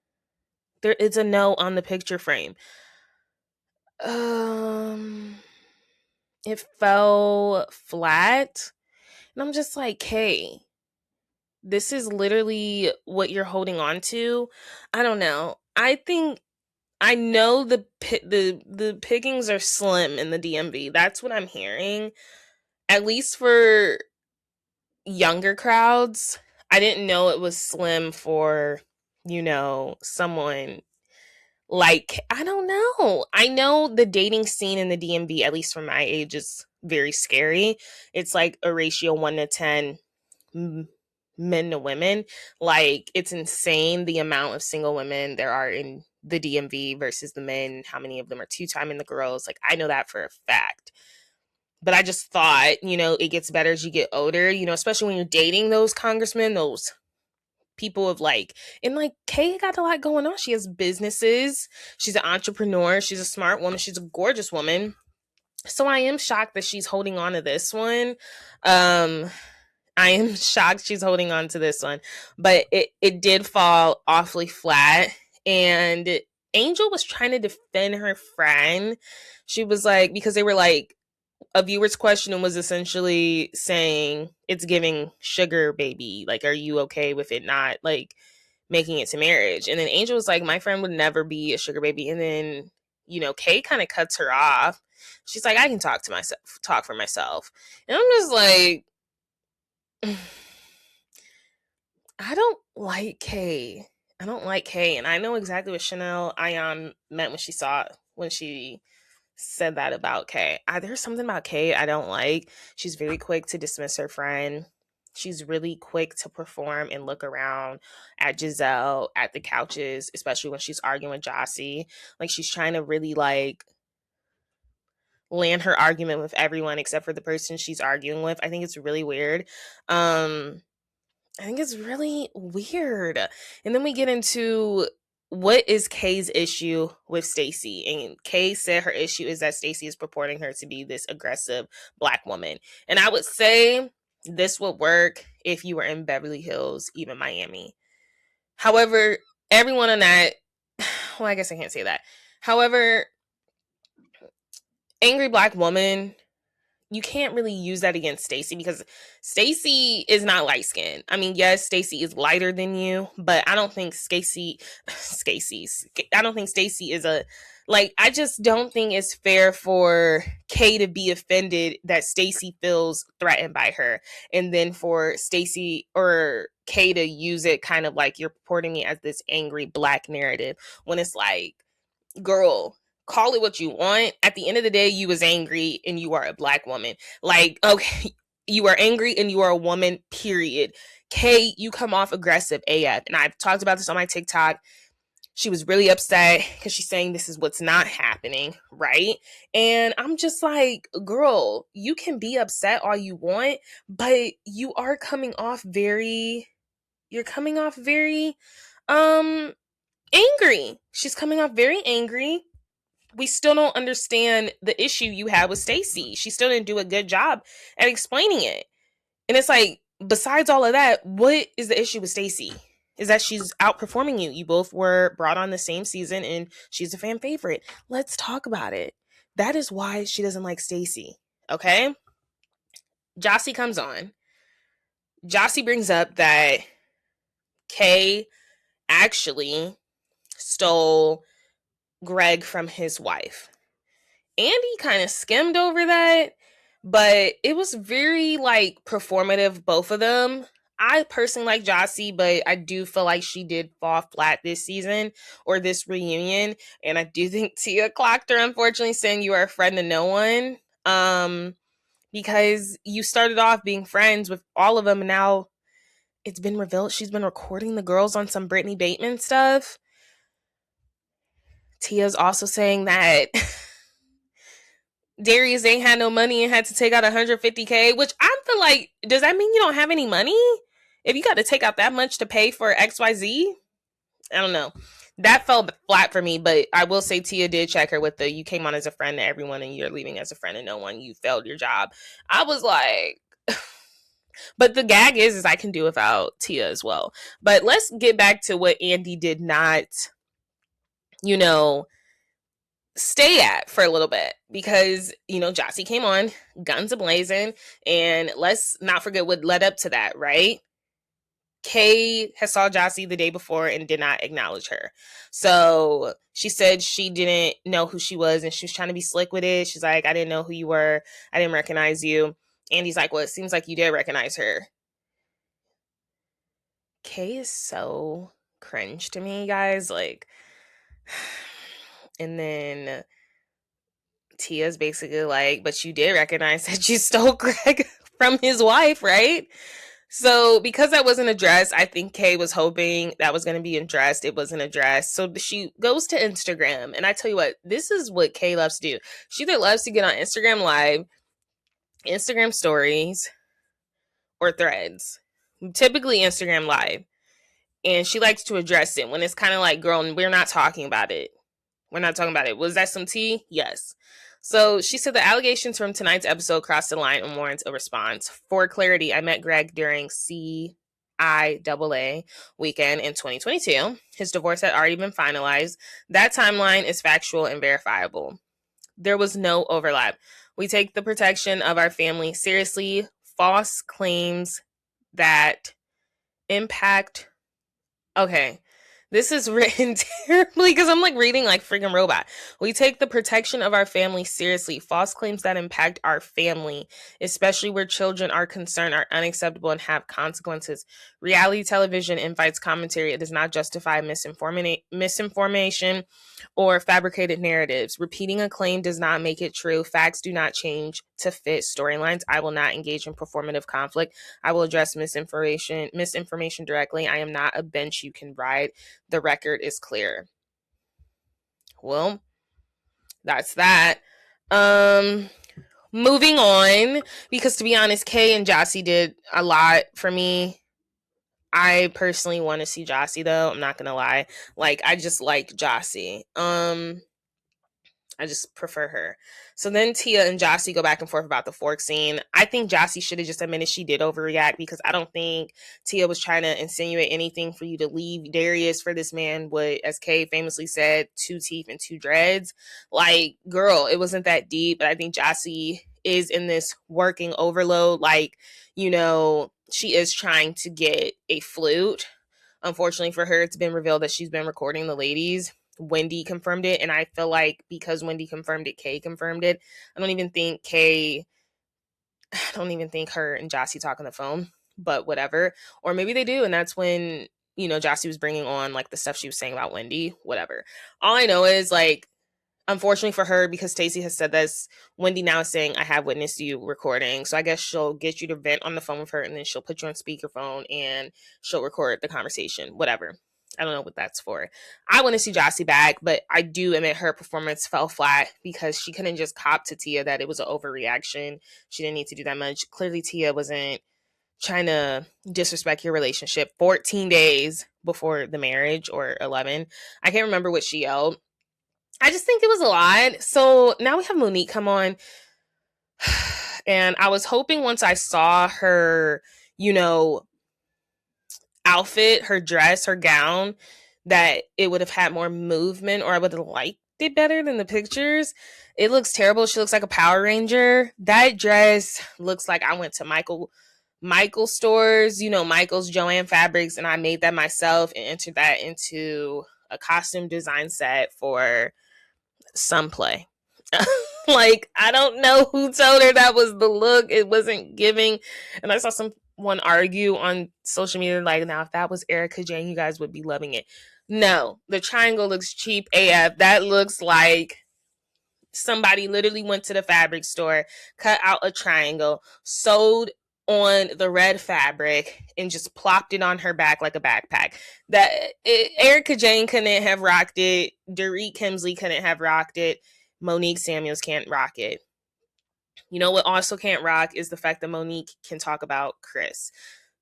There is a note on the picture frame. It fell flat. And I'm just like, Kay, this is literally what you're holding on to. I don't know. I know the pickings are slim in the DMV. That's what I'm hearing. At least for younger crowds. I didn't know it was slim for, someone like, I don't know. I know the dating scene in the DMV, at least from my age, is very scary. It's like a ratio 1 to 10 men to women. Like, it's insane the amount of single women there are in the DMV versus the men. How many of them are two-timing the girls? Like, I know that for a fact. But I just thought, it gets better as you get older, especially when you're dating those congressmen, those people of Kay got a lot going on. She has businesses. She's an entrepreneur. She's a smart woman. She's a gorgeous woman. So I am shocked that she's holding on to this one. I am shocked she's holding on to this one. But it did fall awfully flat. And Angel was trying to defend her friend. She was like, because they were like, a viewer's question was essentially saying it's giving sugar baby. Like, are you okay with it not making it to marriage? And then Angel was like, my friend would never be a sugar baby. And then, Kay kind of cuts her off. She's like, I can talk for myself. And I'm just like, I don't like Kay. And I know exactly what Chanel Ayan meant when she said that about Kay. There's something about Kay I don't like. She's very quick to dismiss her friend. She's really quick to perform and look around at Giselle at the couches, especially when she's arguing with Jassi. Like, she's trying to really land her argument with everyone except for the person she's arguing with. I think it's really weird. And then we get into what is Kay's issue with Stacey. And Kay said her issue is that Stacey is purporting her to be this aggressive Black woman. And I would say this would work if you were in Beverly Hills, even Miami. However, everyone on that, well, I guess I can't say that. However, angry Black woman, you can't really use that against Stacey because Stacey is not light skinned. I mean, yes, Stacey is lighter than you, but I don't think Stacey is I just don't think it's fair for Kay to be offended that Stacey feels threatened by her. And then for Stacey or Kay to use it kind of like you're purporting me as this angry Black narrative when it's like, girl, call it what you want. At the end of the day, you was angry and you are a Black woman. Like, okay, you are angry and you are a woman, period. Kay, you come off aggressive AF. And I've talked about this on my TikTok. She was really upset because she's saying this is what's not happening, right? And I'm just like, girl, you can be upset all you want, but you are coming off very angry. She's coming off very angry. we still don't understand the issue you had with Stacey. She still didn't do a good job at explaining it. And it's like, besides all of that, what is the issue with Stacey? Is that she's outperforming you. You both were brought on the same season and she's a fan favorite. Let's talk about it. That is why she doesn't like Stacey. Okay? Jassi comes on. Jassi brings up that Kay actually stole Greg from his wife. Andy kind of skimmed over that, but it was very like performative, both of them. I personally like Jassi, but I do feel like she did fall flat this season or this reunion. And I do think Tia clocked her, unfortunately, saying you are a friend to no one. Because you started off being friends with all of them, and now it's been revealed she's been recording the girls on some Brittany Bateman stuff. Tia's also saying that Darius ain't had no money and had to take out $150K, which I feel like, does that mean you don't have any money? If you got to take out that much to pay for XYZ? I don't know. That fell flat for me, but I will say Tia did check her with the, you came on as a friend to everyone and you're leaving as a friend to no one. You failed your job. I was like, but the gag is I can do without Tia as well. But let's get back to what Andy did not, stay at for a little bit, because Jassi came on guns a-blazing, and let's not forget what led up to that, right? Kay has saw Jassi the day before and did not acknowledge her. So she said she didn't know who she was and she was trying to be slick with it. She's like, I didn't know who you were. I didn't recognize you. Andy's like, well, it seems like you did recognize her. Kay is so cringe to me, guys. Like, and then Tia's basically like, but you did recognize that you stole Greg from his wife, right? So because that wasn't addressed, I think Kay was hoping that was going to be addressed. It wasn't addressed. So she goes to Instagram. And I tell you what, this is what Kay loves to do. She either loves to get on Instagram Live, Instagram Stories, or Threads. Typically Instagram Live. And she likes to address it when it's kind of like, girl, we're not talking about it. We're not talking about it. Was that some tea? Yes. So she said the allegations from tonight's episode crossed the line and warrants a response. For clarity, I met Greg during CIAA weekend in 2022. His divorce had already been finalized. That timeline is factual and verifiable. There was no overlap. We take the protection of our family seriously. False claims that impact... Okay. This is written terribly because I'm like reading like freaking robot. We take the protection of our family seriously. False claims that impact our family, especially where children are concerned, are unacceptable and have consequences. Reality television invites commentary. It does not justify misinformation or fabricated narratives. Repeating a claim does not make it true. Facts do not change to fit storylines. I will not engage in performative conflict. I will address misinformation directly. I am not a bench you can ride. The record is clear. Well, that's that. Moving on, because to be honest, Kay and Jassi did a lot for me. I personally want to see Jassi though. I'm not gonna lie. Like, I just like Jassi. I just prefer her. So then Tia and Jassi go back and forth about the fork scene. I think Jassi should have just admitted she did overreact, because I don't think Tia was trying to insinuate anything for you to leave Darius for this man with, as Kay famously said, 2 teeth and 2 dreads. Like, girl, it wasn't that deep. But I think Jassi is in this working overload. Like, she is trying to get a flute. Unfortunately for her, it's been revealed that she's been recording the ladies. Wendy confirmed it, and I feel like because Wendy confirmed it, Kay confirmed it. I don't even think her and Jassi talk on the phone, but whatever. Or maybe they do, and that's when, Jassi was bringing on, like, the stuff she was saying about Wendy, whatever. All I know is, like, unfortunately for her, because Stacey has said this, Wendy now is saying, I have witnessed you recording. So I guess she'll get you to vent on the phone with her, and then she'll put you on speakerphone, and she'll record the conversation, whatever. I don't know what that's for. I want to see Jassi back, but I do admit her performance fell flat because she couldn't just cop to Tia that it was an overreaction. She didn't need to do that much. Clearly, Tia wasn't trying to disrespect your relationship 14 days before the marriage, or 11. I can't remember what she yelled. I just think it was a lot. So now we have Monique come on. And I was hoping once I saw her, you know, outfit, her dress, her gown, that it would have had more movement or I would have liked it better than the pictures. It looks terrible. She looks like a Power Ranger. That dress looks like I went to Michael stores, Michael's Joanne Fabrics, and I made that myself and entered that into a costume design set for some play. Like, I don't know who told her that was the look. It wasn't giving. And I saw someone argue on social media, like, now if that was Erica Jane, you guys would be loving it. No, the triangle looks cheap AF. That looks like somebody literally went to the fabric store, cut out a triangle, sewed on the red fabric, and just plopped it on her back like a backpack. Erica Jane couldn't have rocked it. Dorit Kemsley couldn't have rocked it. Monique Samuels can't rock it. You know what also can't rock is the fact that Monique can talk about Chris.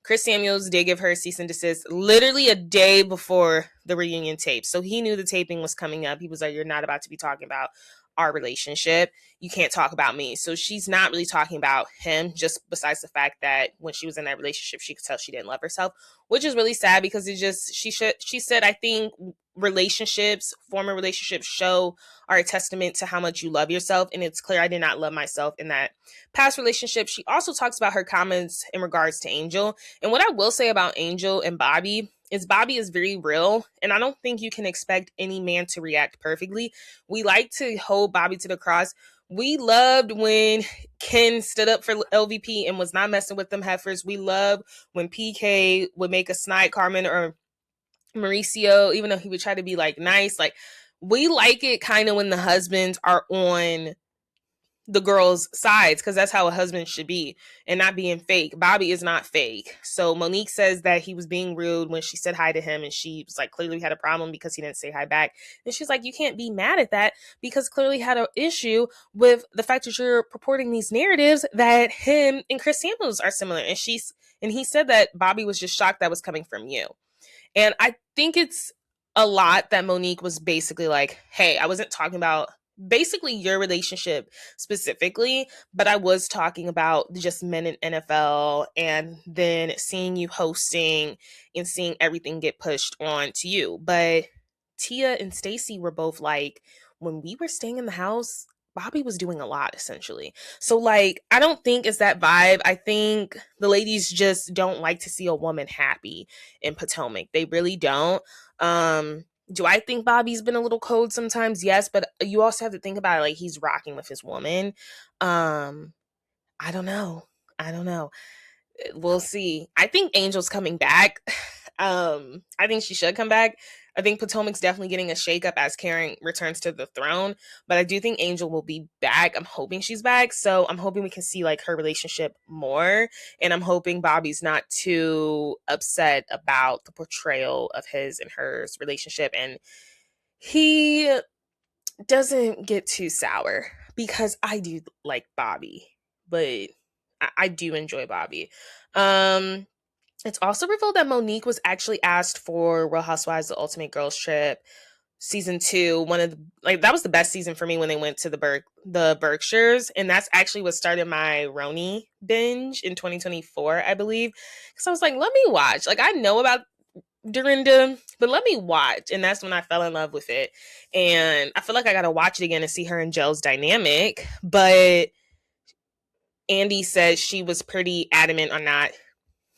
Chris Samuels did give her a cease and desist literally a day before the reunion tape. So he knew the taping was coming up. He was like, you're not about to be talking about our relationship. You can't talk about me. So she's not really talking about him, just besides the fact that when she was in that relationship, she could tell she didn't love herself, which is really sad because she said, I think former relationships are a testament to how much you love yourself. And it's clear I did not love myself in that past relationship. She also talks about her comments in regards to Angel. And what I will say about Angel and Bobby is very real. And I don't think you can expect any man to react perfectly. We like to hold Bobby to the cross. We loved when Ken stood up for LVP and was not messing with them heifers. We love when PK would make a snide Carmen or Mauricio, even though he would try to be like nice. Like, we like it kind of when the husbands are on the girls' sides, because that's how a husband should be and not being fake. Bobby is not fake. So Monique says that he was being rude when she said hi to him, and she was like, clearly had a problem because he didn't say hi back. And she's like, you can't be mad at that because clearly had an issue with the fact that you're purporting these narratives that him and Chris Samuels are similar. And he said that Bobby was just shocked that was coming from you. And I think it's a lot that Monique was basically like, hey, I wasn't talking about basically your relationship specifically, but I was talking about just men in NFL and then seeing you hosting and seeing everything get pushed on to you. But Tia and Stacy were both like, when we were staying in the house, Bobby was doing a lot essentially. So like, I don't think it's that vibe. I think the ladies just don't like to see a woman happy in Potomac. They really don't. Do I think Bobby's been a little cold sometimes? Yes, but you also have to think about it, like, he's rocking with his woman. I don't know. We'll see. I think Angel's coming back. I think she should come back. I think Potomac's definitely getting a shakeup as Karen returns to the throne, but I do think Angel will be back. I'm hoping she's back, so I'm hoping we can see like her relationship more, and I'm hoping Bobby's not too upset about the portrayal of his and hers relationship, and he doesn't get too sour because I do like Bobby, but I do enjoy Bobby. It's also revealed that Monique was actually asked for Real Housewives: The Ultimate Girls Trip season 2. That was the best season for me when they went to the Berkshires, and that's actually what started my Roni binge in 2024, I believe. Because I was like, let me watch. Like, I know about Dorinda, but let me watch. And that's when I fell in love with it. And I feel like I gotta watch it again to see her and Jelle's dynamic. But Andy said she was pretty adamant on not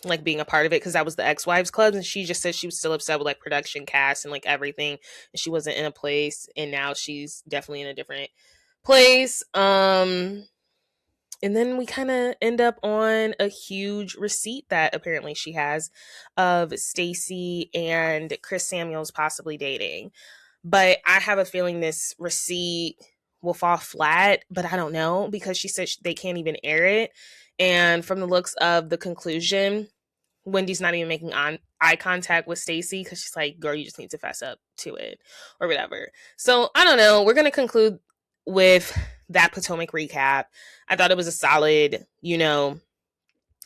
like being a part of it because that was the ex-wives club, and she just said she was still upset with like production cast and like everything, and she wasn't in a place, and now she's definitely in a different place. And then we kind of end up on a huge receipt that apparently she has of Stacy and Chris Samuels possibly dating. But I have a feeling this receipt will fall flat, but I don't know because she said they can't even air it. And from the looks of the conclusion, Wendy's not even making eye contact with Stacy because she's like, girl, you just need to fess up to it or whatever. So I don't know. We're going to conclude with that Potomac recap. I thought it was a solid,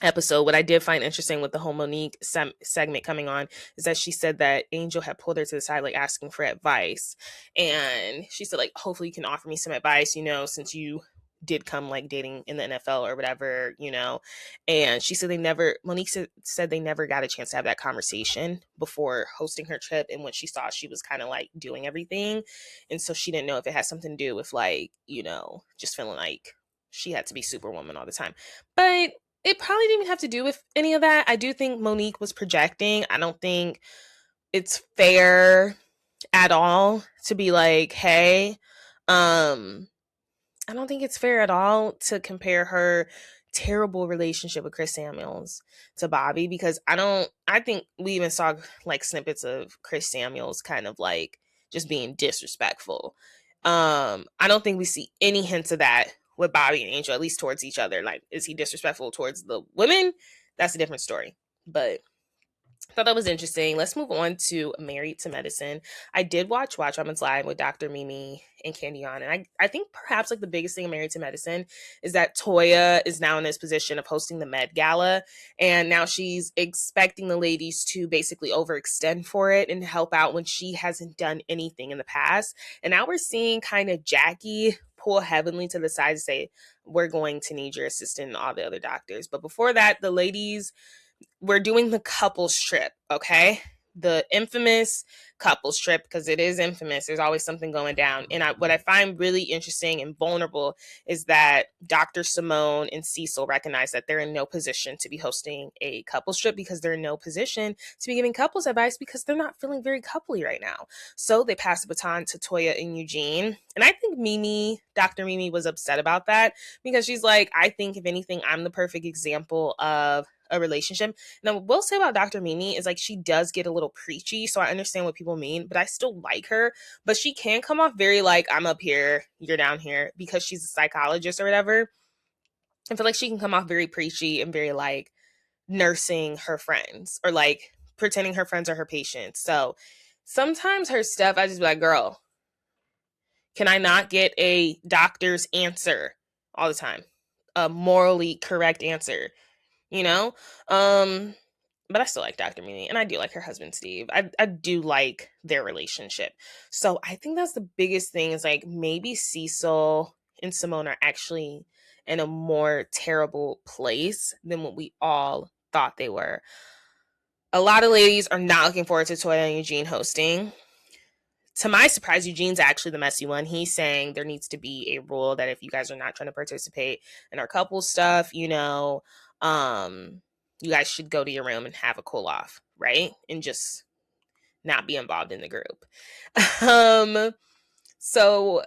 episode, what I did find interesting with the whole Monique segment coming on is that she said that Angel had pulled her to the side, like asking for advice. And she said, like, hopefully you can offer me some advice, since you did come like dating in the NFL or whatever. And she said Monique said they never got a chance to have that conversation before hosting her trip. And when she saw she was kind of like doing everything. And so she didn't know if it had something to do with like, just feeling like she had to be superwoman all the time. But it probably didn't even have to do with any of that. I do think Monique was projecting. I don't think it's fair at all to be like, hey, I don't think it's fair at all to compare her terrible relationship with Chris Samuels to Bobby, because I think we even saw like snippets of Chris Samuels kind of like just being disrespectful. I don't think we see any hints of that with Bobby and Angel, at least towards each other. Like, is he disrespectful towards the women? That's a different story. But I thought that was interesting. Let's move on to Married to Medicine. I did watch Watch Women's Live with Dr. Mimi and Candy on. And I think perhaps like the biggest thing in Married to Medicine is that Toya is now in this position of hosting the Met Gala. And now she's expecting the ladies to basically overextend for it and help out when she hasn't done anything in the past. And now we're seeing kind of Jackie pull Heavenly to the side to say, we're going to need your assistant and all the other doctors. But before that, the ladies, we're doing the couples trip, okay? The infamous couples trip, because it is infamous. There's always something going down. And what I find really interesting and vulnerable is that Dr. Simone and Cecil recognize that they're in no position to be hosting a couples trip, because they're in no position to be giving couples advice, because they're not feeling very coupley right now. So they pass the baton to Toya and Eugene. And I think Dr. Mimi was upset about that, because she's like, I think if anything, I'm the perfect example of a relationship. Now, what we'll say about Dr. Mimi is like she does get a little preachy, so I understand what people mean, but I still like her. But she can come off very like, I'm up here, you're down here, because she's a psychologist or whatever. I feel like she can come off very preachy and very like nursing her friends, or like pretending her friends are her patients. So sometimes her stuff, I just be like, girl, can I not get a doctor's answer all the time? A morally correct answer, you know? But I still like Dr. Mimi, and I do like her husband, Steve. I do like their relationship. So I think that's the biggest thing, is like maybe Cecil and Simone are actually in a more terrible place than what we all thought they were. A lot of ladies are not looking forward to Toya and Eugene hosting. To my surprise, Eugene's actually the messy one. He's saying there needs to be a rule that if you guys are not trying to participate in our couple stuff, you guys should go to your room and have a cool off, right? And just not be involved in the group. So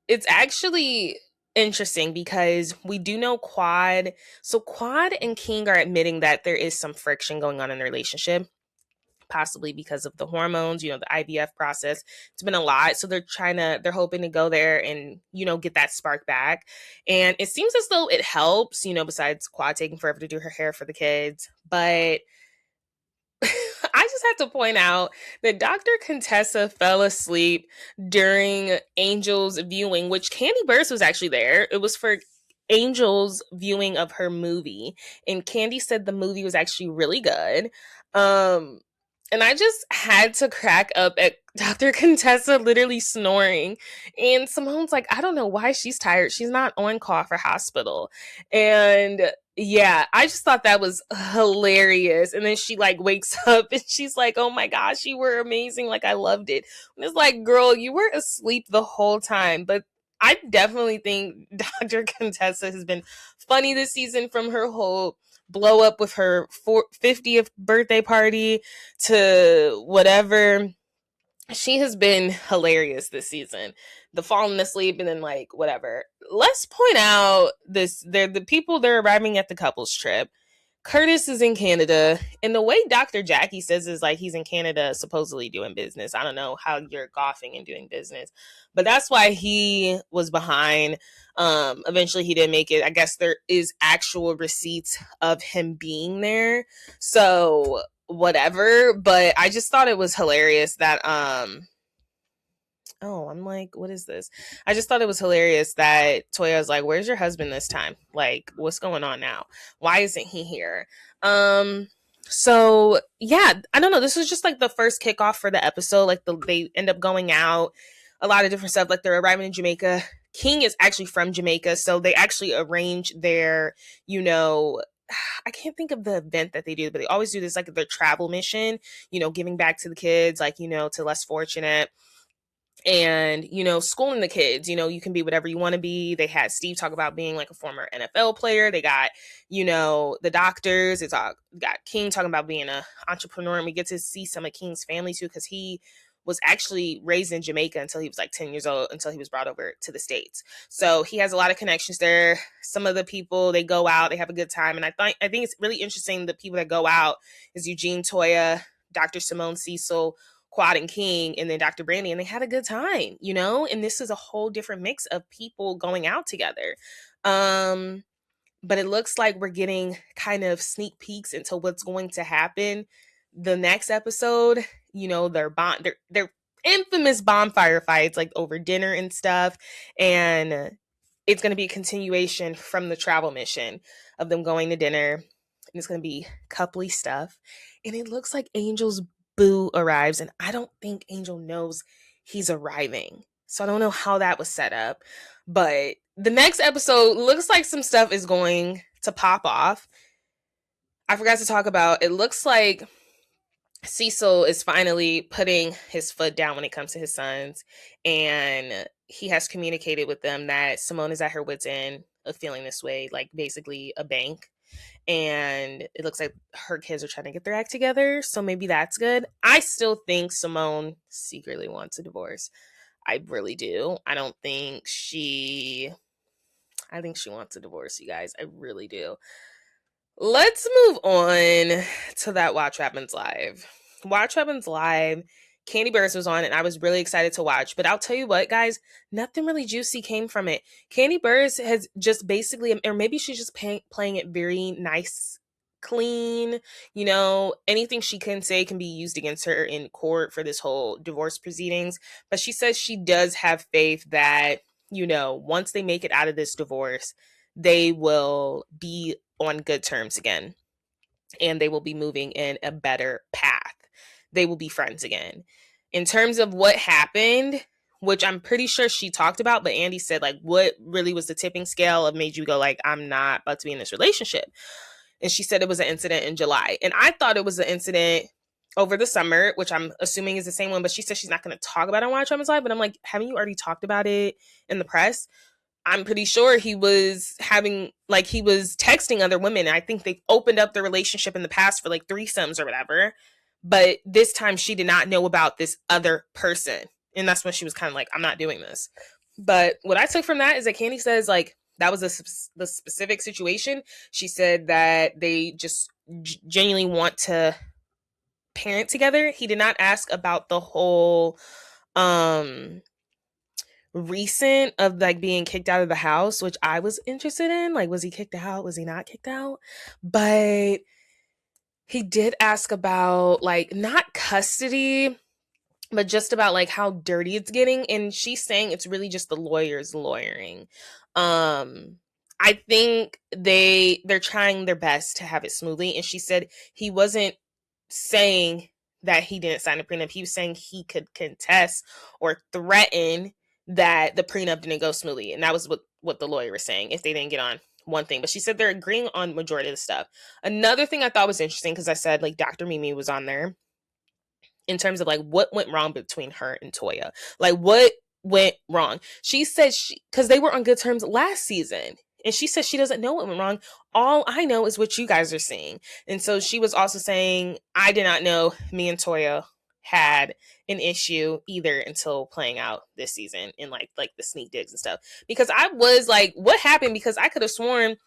it's actually interesting, because we do know Quad. So Quad and King are admitting that there is some friction going on in the relationship, possibly because of the hormones, the IVF process. It's been a lot. So they're hoping to go there and, get that spark back. And it seems as though it helps, besides Quad taking forever to do her hair for the kids. But I just have to point out that Dr. Contessa fell asleep during Angel's viewing, which Candy Burst was actually there. It was for Angel's viewing of her movie. And Candy said the movie was actually really good. And I just had to crack up at Dr. Contessa literally snoring. And Simone's like, I don't know why she's tired. She's not on call for hospital. And yeah, I just thought that was hilarious. And then she like wakes up and she's like, oh my gosh, you were amazing. Like, I loved it. And it's like, girl, you were asleep the whole time. But I definitely think Dr. Contessa has been funny this season, from her whole blow up with her 50th birthday party to whatever. She has been hilarious this season. The falling asleep and then like whatever. Let's point out they're the people they're arriving at the couples trip. Curtis is in Canada, and the way Dr. Jackie says is like he's in Canada supposedly doing business. I don't know how you're golfing and doing business, but that's why he was behind. Eventually he didn't make it. I guess there is actual receipts of him being there. So whatever, but I just thought it was hilarious that Oh, I'm like, what is this? I just thought it was hilarious that Toya was like, "Where's your husband this time? Like, what's going on now? Why isn't he here?" So yeah, I don't know. This was just like the first kickoff for the episode. Like they end up going out, a lot of different stuff. Like they're arriving in Jamaica. King is actually from Jamaica, so they actually arrange their, you know, I can't think of the event that they do, but they always do this like their travel mission, giving back to the kids, like, to less fortunate, and schooling the kids. You can be whatever you want to be. They had Steve talk about being like a former NFL player. They got the doctors. It's all got King talking about being an entrepreneur, and we get to see some of King's family too, because he was actually raised in Jamaica until he was like 10 years old, until he was brought over to the States. So he has a lot of connections there. Some of the people, they go out, they have a good time, and I think it's really interesting. The people that go out is Eugene, Toya, Dr. Simone, Cecil, Quad, and King, and then Dr. Brandy, and they had a good time, and this is a whole different mix of people going out together. But it looks like we're getting kind of sneak peeks into what's going to happen the next episode. Their infamous bonfire fights, like over dinner and stuff, and it's going to be a continuation from the travel mission of them going to dinner, and it's going to be coupley stuff, and it looks like Angel's boo arrives, and I don't think Angel knows he's arriving. So I don't know how that was set up. But the next episode looks like some stuff is going to pop off. I forgot to talk about, it looks like Cecil is finally putting his foot down when it comes to his sons. And he has communicated with them that Simone is at her wit's end of feeling this way, like basically a bank. And it looks like her kids are trying to get their act together, so maybe that's good. I still think Simone secretly wants a divorce. I really do. I think she wants a divorce, you guys. I really do. Let's move on to that Watch Happens Live. Watch Happens Live, Candy Burrs was on, and I was really excited to watch. But I'll tell you what, guys, nothing really juicy came from it. Candy Burrs has just basically, or maybe she's just playing it very nice, clean. Anything she can say can be used against her in court for this whole divorce proceedings. But she says she does have faith that, once they make it out of this divorce, they will be on good terms again, and they will be moving in a better path. They will be friends again. In terms of what happened, which I'm pretty sure she talked about, but Andy said, like, what really was the tipping scale of made you go, like, I'm not about to be in this relationship? And she said it was an incident in July. And I thought it was an incident over the summer, which I'm assuming is the same one, but she said she's not going to talk about it on Watch Happens Live. But I'm like, haven't you already talked about it in the press? I'm pretty sure he was texting other women. I think they've opened up their relationship in the past for like threesomes or whatever. But this time she did not know about this other person. And that's when she was kind of like, I'm not doing this. But what I took from that is that Candy says, like, that was the specific situation. She said that they just genuinely want to parent together. He did not ask about the whole recent of like being kicked out of the house, which I was interested in. Like, was he kicked out? Was he not kicked out? But he did ask about like not custody, but just about like how dirty it's getting. And she's saying it's really just the lawyers lawyering. I think they're trying their best to have it smoothly. And she said he wasn't saying that he didn't sign a prenup. He was saying he could contest or threaten that the prenup didn't go smoothly. And that was what the lawyer was saying if they didn't get on one thing. But she said they're agreeing on majority of the stuff. Another thing I thought was interesting, because I said like Dr. Mimi was on there, in terms of like what went wrong between her and Toya. Like, what went wrong? She said because they were on good terms last season. And she says she doesn't know what went wrong. All I know is what you guys are seeing. And so she was also saying, I did not know me and Toya had an issue either until playing out this season in like the sneak digs and stuff. Because I was like, what happened? Because I could have sworn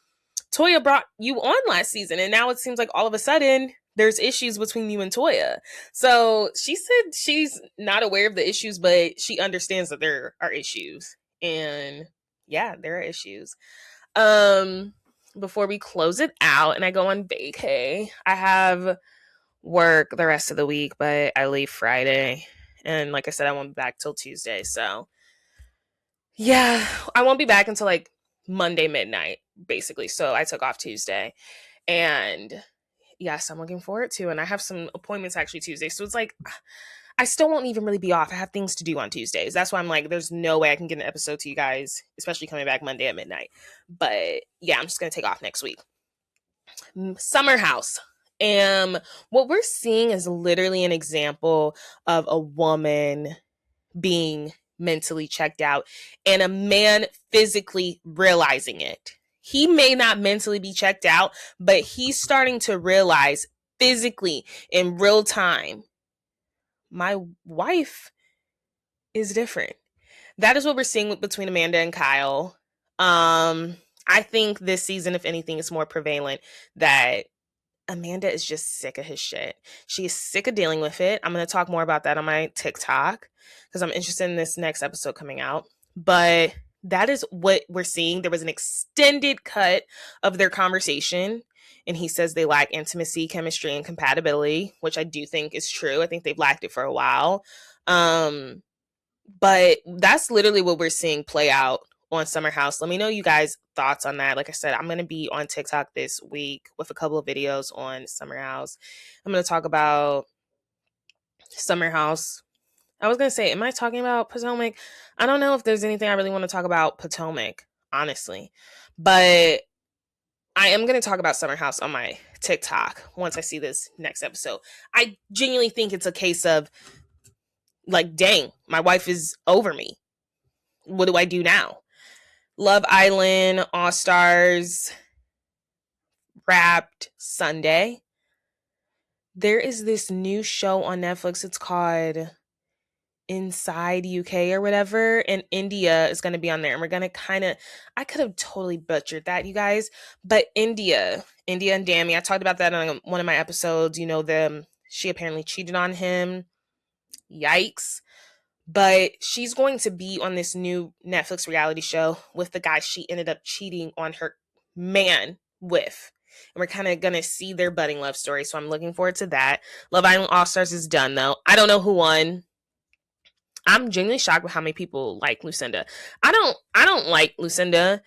Toya brought you on last season, and now it seems like all of a sudden there's issues between you and Toya. So she said she's not aware of the issues, but she understands that there are issues. And yeah, there are issues. Before we close it out and I go on vacay, I have work the rest of the week, but I leave Friday. And like I said, I won't be back till Tuesday. So yeah, I won't be back until like Monday midnight, basically. So I took off Tuesday. And yes, I'm looking forward to. And I have some appointments actually Tuesday. So it's like I still won't even really be off. I have things to do on Tuesdays. That's why I'm like, there's no way I can get an episode to you guys, especially coming back Monday at midnight. But yeah, I'm just gonna take off next week. Summer House. And what we're seeing is literally an example of a woman being mentally checked out and a man physically realizing it. He may not mentally be checked out, but he's starting to realize physically in real time, my wife is different. That is what we're seeing between Amanda and Kyle. I think this season, if anything, is more prevalent that Amanda is just sick of his shit. She is sick of dealing with it. I'm going to talk more about that on my TikTok because I'm interested in this next episode coming out. But that is what we're seeing. There was an extended cut of their conversation, and he says they lack intimacy, chemistry, and compatibility, which I do think is true. I think they've lacked it for a while. But that's literally what we're seeing play out on Summer House. Let me know you guys' thoughts on that. Like I said, I'm going to be on TikTok this week with a couple of videos on Summer House. I'm going to talk about Summer House. I was going to say, am I talking about Potomac? I don't know if there's anything I really want to talk about Potomac, honestly. But I am going to talk about Summer House on my TikTok once I see this next episode. I genuinely think it's a case of, like, dang, my wife is over me. What do I do now? Love Island, All Stars, Wrapped, Sunday. There is this new show on Netflix. It's called Inside UK or whatever. And India is going to be on there. And we're going to I could have totally butchered that, you guys. But India and Dami, I talked about that on one of my episodes. You know, she apparently cheated on him. Yikes. But she's going to be on this new Netflix reality show with the guy she ended up cheating on her man with. And we're kind of going to see their budding love story. So I'm looking forward to that. Love Island All-Stars is done, though. I don't know who won. I'm genuinely shocked with how many people like Lucinda. I don't like Lucinda,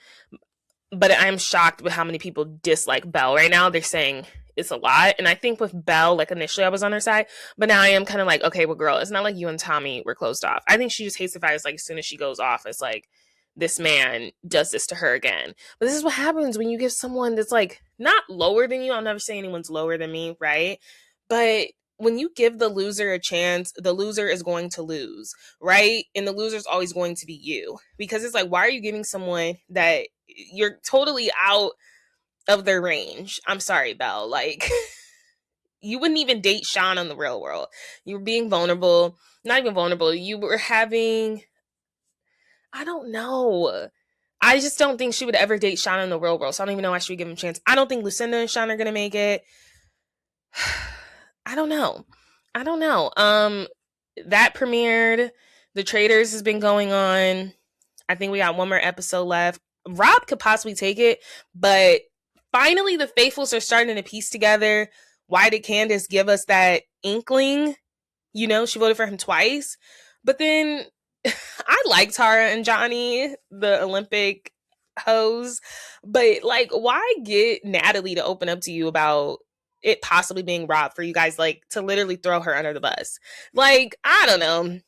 but I'm shocked with how many people dislike Belle right now. They're saying it's a lot. And I think with Belle, like initially I was on her side, but now I am kind of like, okay, well, girl, it's not like you and Tommy were closed off. I think she just hates the fact it's like as soon as she goes off, it's like this man does this to her again. But this is what happens when you give someone that's like not lower than you. I'll never say anyone's lower than me, right? But when you give the loser a chance, the loser is going to lose, right? And the loser is always going to be you, because it's like, why are you giving someone that you're totally out of their range? I'm sorry, Belle. Like, you wouldn't even date Sean on the real world. You were being vulnerable. Not even vulnerable. You were having, I don't know. I just don't think she would ever date Sean in the real world. So I don't even know why she would give him a chance. I don't think Lucinda and Sean are going to make it. I don't know. That premiered. The Traders has been going on. I think we got one more episode left. RHOP could possibly take it, but finally the faithfuls are starting to piece together. Why did Candace give us that inkling? You know, she voted for him twice. But then I like Tara and Johnny, the Olympic hoes. But like, why get Natalie to open up to you about it possibly being RHOP for you guys, like, to literally throw her under the bus? Like, I don't know.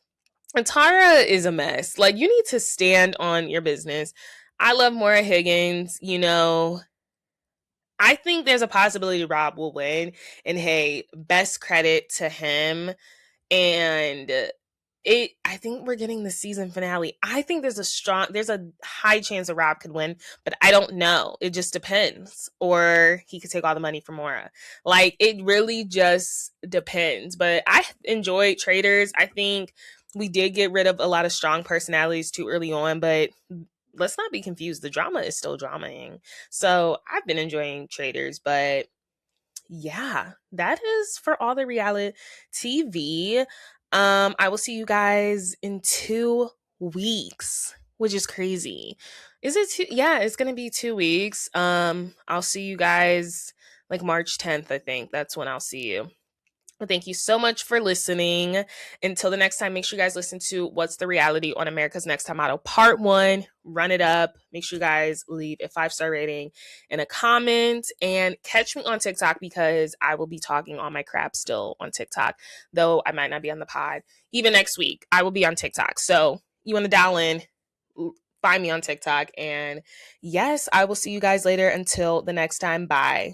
And Tara is a mess. Like, you need to stand on your business. I love Maura Higgins. You know, I think there's a possibility Rob will win. And hey, best credit to him. And I think we're getting the season finale. I think there's a high chance that Rob could win, but I don't know. It just depends. Or he could take all the money from Maura. Like, it really just depends. But I enjoyed Traders. I think we did get rid of a lot of strong personalities too early on, but let's not be confused. The drama is still dramaing. So I've been enjoying Traders, but yeah, that is for all the reality TV. I will see you guys in 2 weeks, which is crazy. Is it yeah, it's gonna be 2 weeks. I'll see you guys like March 10th, I think. That's when I'll see you. Well, thank you so much for listening. Until the next time, make sure you guys listen to What's the Reality on America's Next Top Model Part 1. Run it up. Make sure you guys leave a 5-star rating and a comment. And catch me on TikTok because I will be talking all my crap still on TikTok, though I might not be on the pod. Even next week, I will be on TikTok. So you want to dial in, find me on TikTok. And yes, I will see you guys later. Until the next time, bye.